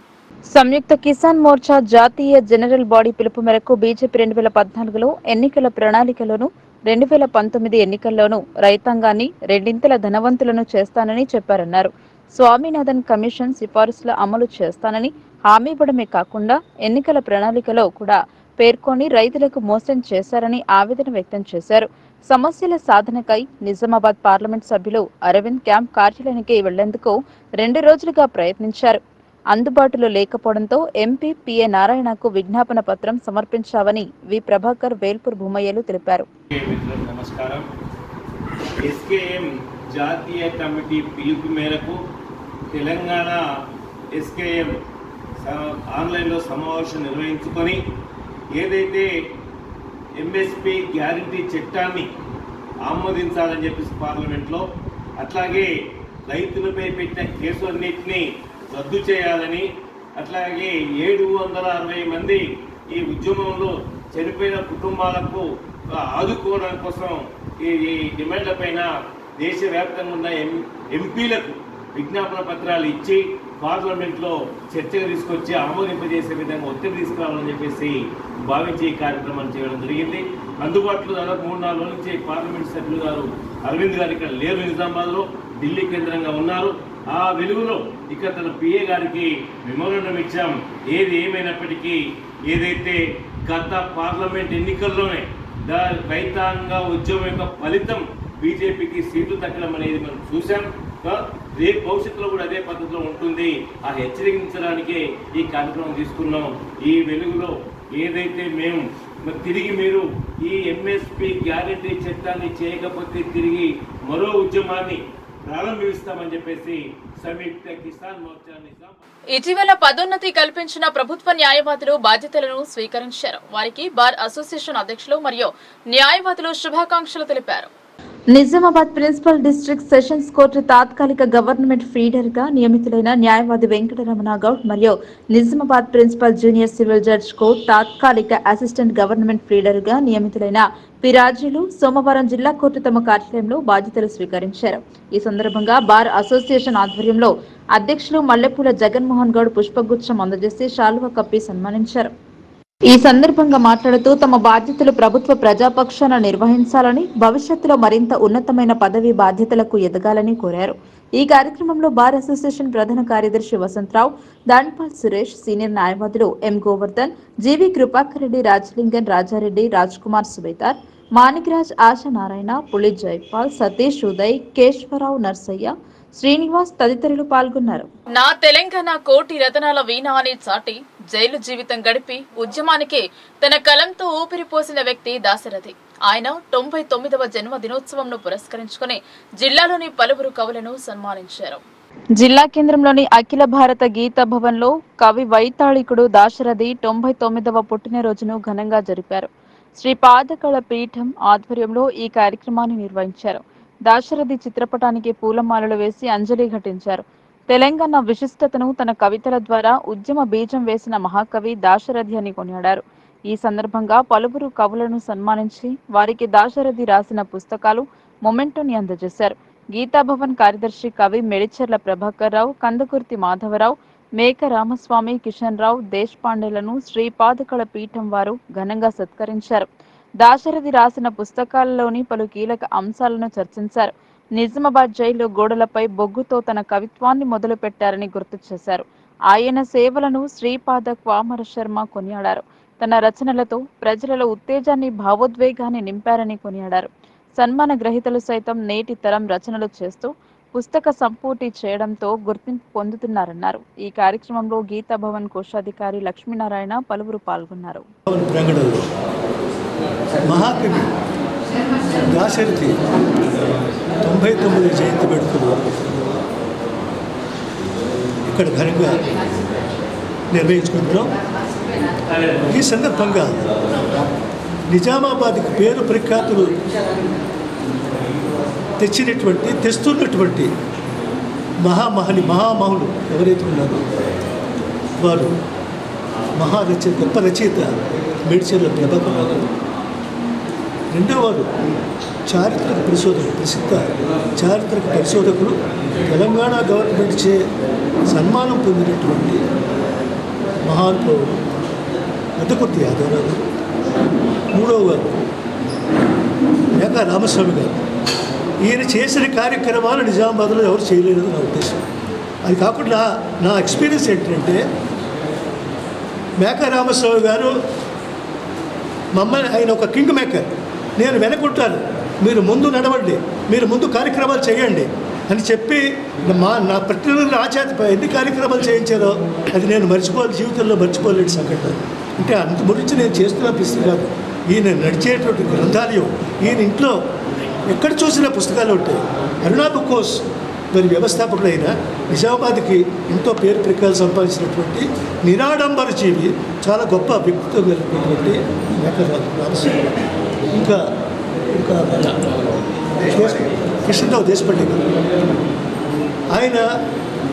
సంయుక్త కిసాన్ మోర్చా జాతీయ జనరల్ బాడీ పిలుపు మేరకు బీజేపీ 2014లో ఎన్నికల ప్రణాళికలోనూ 2019 ఎన్నికల్లోనూ రైతాంగాన్ని రెండింతల ధనవంతులను చేస్తానని చెప్పారన్నారు. స్వామినాథన్ కమిషన్ సిఫారసుల అమలు చేస్తానని హామీ ఇవ్వడమే కాకుండా ఎన్నికల ప్రణాళికలో కూడా పేర్కొని రైతులకు మోసం చేశారని ఆవేదన వ్యక్తం చేశారు. సమస్యల సాధనకై నిజామాబాద్ పార్లమెంట్ సభ్యులు అరవింద్ క్యాంప్ కార్యాలయానికి వెళ్లేందుకు 2 రోజులుగా ప్రయత్నించారు. అందుబాటులో లేకపోవడంతో ఎంపీ పిఏ నారాయణకు విజ్ఞాపన పత్రం సమర్పించామని వి ప్రభాకర్, వేల్పూర్ భూమయ్యలు తెలిపారు. నమస్కారం. ఎస్కేఎం జాతీయ కమిటీ పిలుపు మేరకు తెలంగాణ ఎస్కేఎం ఆన్లైన్లో సమావేశం నిర్వహించుకొని ఏదైతే ఎంఎస్పీ గ్యారంటీ చట్టాన్ని ఆమోదించాలని చెప్పేసి పార్లమెంట్లో, అట్లాగే రైతులపై పెట్టిన కేసులన్నింటినీ రద్దు చేయాలని, అట్లాగే 760 మంది ఈ ఉద్యమంలో చనిపోయిన కుటుంబాలకు ఆదుకోవడం కోసం ఈ డిమాండ్ల పైన దేశవ్యాప్తంగా ఉన్న ఎంపీలకు విజ్ఞాపన పత్రాలు ఇచ్చి పార్లమెంట్లో చర్చకు తీసుకొచ్చి ఆమోదింపజేసే విధంగా ఒత్తిడి తీసుకురావాలని చెప్పేసి భావించి ఈ కార్యక్రమాన్ని చేయడం జరిగింది. అందుబాటులో దాదాపు 3-4 రోజుల నుంచి పార్లమెంట్ సభ్యులు గారు అరవింద్ గారు ఇక్కడ లేరు, నిజామాబాద్లో ఢిల్లీ కేంద్రంగా ఉన్నారు. ఆ వెలుగులో ఇక్కడ తన పిఏ గారికి మెమోరాండం ఇచ్చాం. ఏది ఏమైనప్పటికీ ఏదైతే గత పార్లమెంట్ ఎన్నికల్లోనే రైతాంగ ఉద్యమం యొక్క ఫలితం బీజేపీకి సీట్లు తగ్గడం అనేది మనం చూసాం. రేపు భవిష్యత్తులో కూడా అదే పద్ధతిలో ఉంటుంది. ఆ హెచ్చరించడానికే ఈ కార్యక్రమం తీసుకున్నాం. ఈ వెలుగులో ఏదైతే మేము తిరిగి మీరు ఈ ఎంఎస్పీ గ్యారంటీ చట్టాన్ని చేయకపోతే తిరిగి మరో ఉద్యమాన్ని ప్రారంభిస్తామని చెప్పేసి సంయుక్త కిసాన్ మోర్చా ఇటీవల పదోన్నతి కల్పించిన ప్రభుత్వ న్యాయవాదులు బాధ్యతలను స్వీకరించారు. వారికి బార్ అసోసియేషన్ అధ్యక్షులు మరియు న్యాయవాదులు శుభాకాంక్షలు తెలిపారు. Nizamabad principal district sessions court తాత్కాలిక గవర్నమెంట్ ఫీడర్ గా నియమితులైన న్యాయవాది వెంకటరమణ గౌడ్ మరియు Nizamabad principal junior civil judge court తాత్కాలిక అసిస్టెంట్ గవర్నమెంట్ ఫీడర్ గా నియమితులైన పిరాజీలు సోమవారం జిల్లా కోర్టు తమ కార్యాలయంలో బాధ్యతలు స్వీకరించారు. ఈ సందర్భంగా బార్ అసోసియేషన్ ఆధ్వర్యంలో అధ్యక్షులు మల్లెపూల జగన్మోహన్ గౌడ్ పుష్పగుచ్చం అందజేసి శాలువా కప్పి సన్మానించారు. ఈ సందర్భంగా మాట్లాడుతూ తమ బాధ్యతలు ప్రభుత్వ ప్రజాపక్షాన నిర్వహించాలని, భవిష్యత్తులో మరింత ఉన్నతమైన పదవి బాధ్యతలకు ఎదగాలని కోరారు. ఈ కార్యక్రమంలో బార్ అసోసియేషన్ ప్రధాన కార్యదర్శి వసంతరావు, దాన్పాల్ సురేష్, సీనియర్ న్యాయవాదులు ఎం గోవర్ధన్, జీవి కృపాకర్ రెడ్డి, రాజలింగన్, రాజారెడ్డి, రాజ్ కుమార్ సుబేదార్, మాణిక్రాజ్, ఆశా నారాయణ, పులి జైపాల్, సతీష్, ఉదయ్, కేశవరావు, నర్సయ్య, శ్రీనివాస్ తదితరులు పాల్గొన్నారు. నా తెలంగాణ కోటి రతనాల వీణ అని చాటి జైలు జీవితం గడిపి ఉద్యమానికి తన కలంతో ఊపిరిపోసిన వ్యక్తి దాశరథి. ఆయన 99వ జన్మ దినోత్సవంను పురస్కరించుకుని జిల్లాలోని పలువురు కవులను సన్మానించారు. జిల్లా కేంద్రంలోని అఖిల భారత గీత భవన్ లో కవి వైతాళికుడు దాశరథి 99వ పుట్టినరోజును ఘనంగా జరిపారు. శ్రీ పాదకళ పీఠం ఆధ్వర్యంలో ఈ కార్యక్రమాన్ని నిర్వహించారు. దాశరథి చిత్రపటానికి పూలమాలలు వేసి అంజలి ఘటించారు. తెలంగాణ విశిష్టతను తన కవితల ద్వారా ఉద్యమ బీజం వేసిన మహాకవి దాశరథి అని కొనియాడారు. ఈ సందర్భంగా పలువురు కవులను సన్మానించి వారికి దాశరథి రాసిన పుస్తకాలు, మొమెంటోని అందజేశారు. గీతాభవన్ కార్యదర్శి కవి మెడిచెర్ల ప్రభాకర్ రావు, కందకుర్తి మాధవరావు, మేక రామస్వామి, కిషన్ రావు, దేశపాండేలను శ్రీపాదకళ పీఠం వారు ఘనంగా సత్కరించారు. దాశరథి రాసిన పుస్తకాలలోని పలు కీలక అంశాలను చర్చించారు. నిజామాబాద్ జైలు గోడలపై బొగ్గుతో తన కవిత్వాన్ని మొదలు పెట్టారని గుర్తు చేశారు. ఆయన సేవలను శ్రీపాద క్వామర శర్మ కొనియాడారు. తన రచనలతో ప్రజలలో ఉత్తేజాన్ని, భావోద్వేగాన్ని నింపారని కొనియాడారు. సన్మాన గ్రహీతలు సైతం నేటి తరం రచనలు చేస్తూ పుస్తక సంపూర్తి చేయడంతో గుర్తింపు పొందుతున్నారన్నారు. ఈ కార్యక్రమంలో గీతాభవన్ కోశాధికారి లక్ష్మీనారాయణ పలువురు పాల్గొన్నారు. మహాకవి దాశరథి 99 జయంతి వేడుకలు ఇక్కడ ఘనంగా నిర్వహించుకుంటున్నాం. ఈ సందర్భంగా నిజామాబాద్కి పేరు ప్రఖ్యాతులు తెస్తున్నటువంటి మహామహులు ఎవరైతే ఉన్నారో వారు గొప్ప రచయిత మేడ్చర్ల ప్రభాకర్ రావు గారు. రెండవ వారు ప్రసిద్ధ చారిత్రక పరిశోధకులు, తెలంగాణ గవర్నమెంట్ చే సన్మానం పొందినటువంటి మహానుభావుడు మద్దకుర్తి యాదవరావు గారు. మూడవ వారు మేకా రామస్వామి గారు. ఈయన చేసిన కార్యక్రమాలు నిజామాబాద్లో ఎవరు చేయలేదని నా ఉద్దేశం. అది కాకుండా నా ఎక్స్పీరియన్స్ ఏంటంటే మేకా రామస్వామి గారు మమ్మల్ని, ఆయన ఒక కింగ్ మేకర్, నేను వెనకుంటాను, మీరు ముందు నడవండి, మీరు ముందు కార్యక్రమాలు చేయండి అని చెప్పి నా పర్టికులర్ ఆచార్య ఎన్ని కార్యక్రమాలు చేయించారో అది నేను జీవితంలో మర్చిపోలేని సంఘటన. అంటే అంత గురించి నేను చేస్తున్న పిస్తు కాదు, ఈయన నడిచేటువంటి గ్రంథాలయం, ఈయన ఇంట్లో ఎక్కడ చూసిన పుస్తకాలు ఉంటాయి. అరుణా బుక్ హౌస్ మరి వ్యవస్థాపకులైన నిజామాబాద్కి ఎంతో పేరు ప్రఖ్యాలు సంపాదించినటువంటి నిరాడంబర జీవి, చాలా గొప్ప వ్యక్తిత్వం కలిగినటువంటి రామస్వామి. ఇంకా కృష్ణరావు దేశపల్లి గారు, ఆయన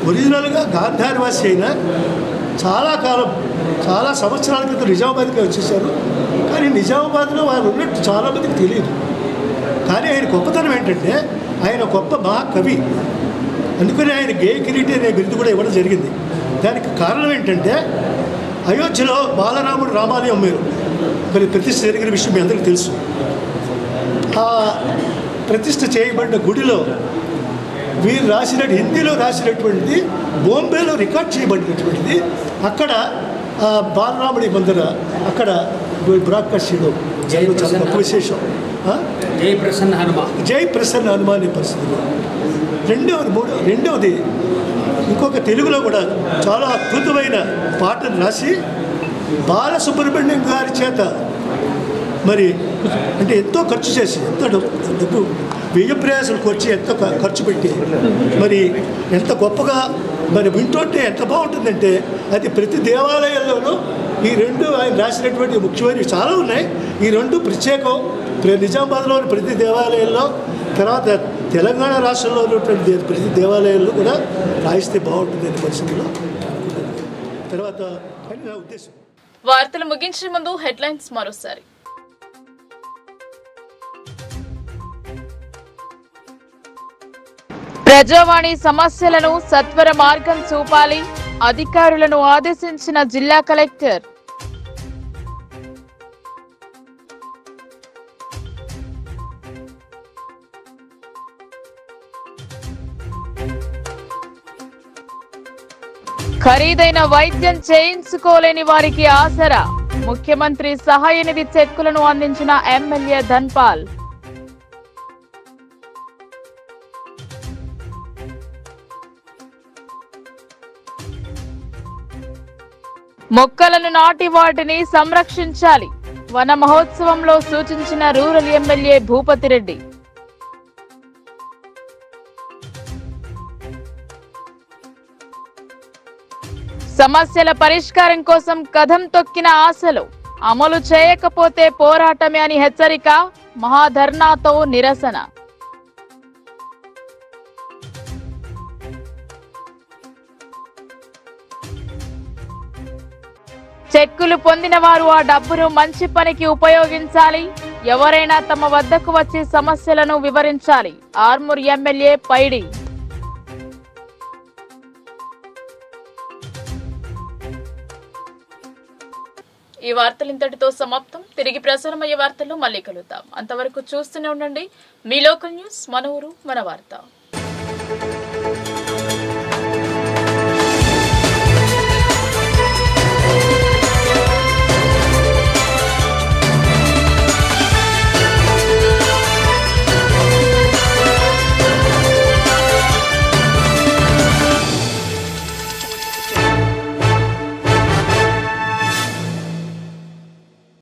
ఒరిజినల్గా గాంధారవాసి అయినా చాలా సంవత్సరాల క్రితం నిజామాబాద్కి వచ్చేసారు. కానీ నిజామాబాద్లో వారు ఉన్నట్టు చాలామందికి తెలియదు. కానీ ఆయన గొప్పతనం ఏంటంటే ఆయన గొప్ప మహాకవి, అందుకని ఆయన గేయ కిరీటి అనే బిరుదు కూడా ఇవ్వడం జరిగింది. దానికి కారణం ఏంటంటే అయోధ్యలో బాలరాముడు రామాలయం మరి ప్రతిష్ఠ జరిగిన విషయం మీ అందరికీ తెలుసు. ఆ ప్రతిష్ఠ చేయబడిన గుడిలో వీరు హిందీలో రాసినటువంటిది బాంబేలో రికార్డ్ చేయబడినటువంటిది. అక్కడ బాలరాముడి మందిర అక్కడ బ్రాడ్కాస్ట్ చేయడం చాలా గొప్ప విశేషం. జై ప్రసన్న హనుమాన్ అనే పరిస్థితిలో. రెండవది ఇంకొక తెలుగులో కూడా చాలా అద్భుతమైన పాటను రాసి బాలసుబ్రహ్మణ్యం గారి చేత మరి అంటే ఎంతో ఖర్చు చేసి, ఎంతో డబ్బు వ్యయ ప్రయాసాలకు వచ్చి ఎంతో ఖర్చు పెట్టి మరి ఎంత గొప్పగా మరి వింటుంటే ఎంత బాగుంటుందంటే అది ప్రతి దేవాలయాల్లోనూ ఈ రెండు ఆయన రాసినటువంటి ముఖ్యమైనవి చాలా ఉన్నాయి. ఈ రెండు ప్రత్యేకం. నిజామాబాద్లోని ప్రతి దేవాలయంలో, తర్వాత తెలంగాణ రాష్ట్రంలో ఉన్నటువంటి ప్రతి దేవాలయాల్లో కూడా రాయిస్తే బాగుంటుంది అనే పరిస్థితుల్లో తర్వాత అని నా ఉద్దేశం. వార్తలు ముగించే ముందు హెడ్లైన్స్ మరోసారి. ప్రజావాణి సమస్యలను సత్వర మార్గం చూపాలి, అధికారులను ఆదేశించిన జిల్లా కలెక్టర్. ఖరీదైన వైద్యం చేయించుకోలేని వారికి ఆసరా, ముఖ్యమంత్రి సహాయ నిధి చెక్కులను అందించిన ఎమ్మెల్యే ధన్పాల్. మొక్కలను నాటి వాటిని సంరక్షించాలి, వన మహోత్సవంలో సూచించిన రూరల్ ఎమ్మెల్యే భూపతిరెడ్డి. సమస్యల పరిష్కారం కోసం కదం తొక్కిన ఆశలు, అమలు చేయకపోతే పోరాటమే అని హెచ్చరిక, మహాధర్నాతో నిరసన. చెక్కులు పొందిన వారు ఆ డబ్బును మంచి పనికి ఉపయోగించాలి, ఎవరైనా తమ వద్దకు వచ్చి సమస్యలను వివరించాలి, ఆర్మూర్ ఎమ్మెల్యే పైడి. ఈ వార్తలు ఇంతటితో సమాప్తం. తిరిగి ప్రసారమయ్యే వార్తల్లో మళ్ళీ కలుద్దాం. అంతవరకు చూస్తూనే ఉండండి మీ లోకల్ న్యూస్, మన ఊరు మన వార్త.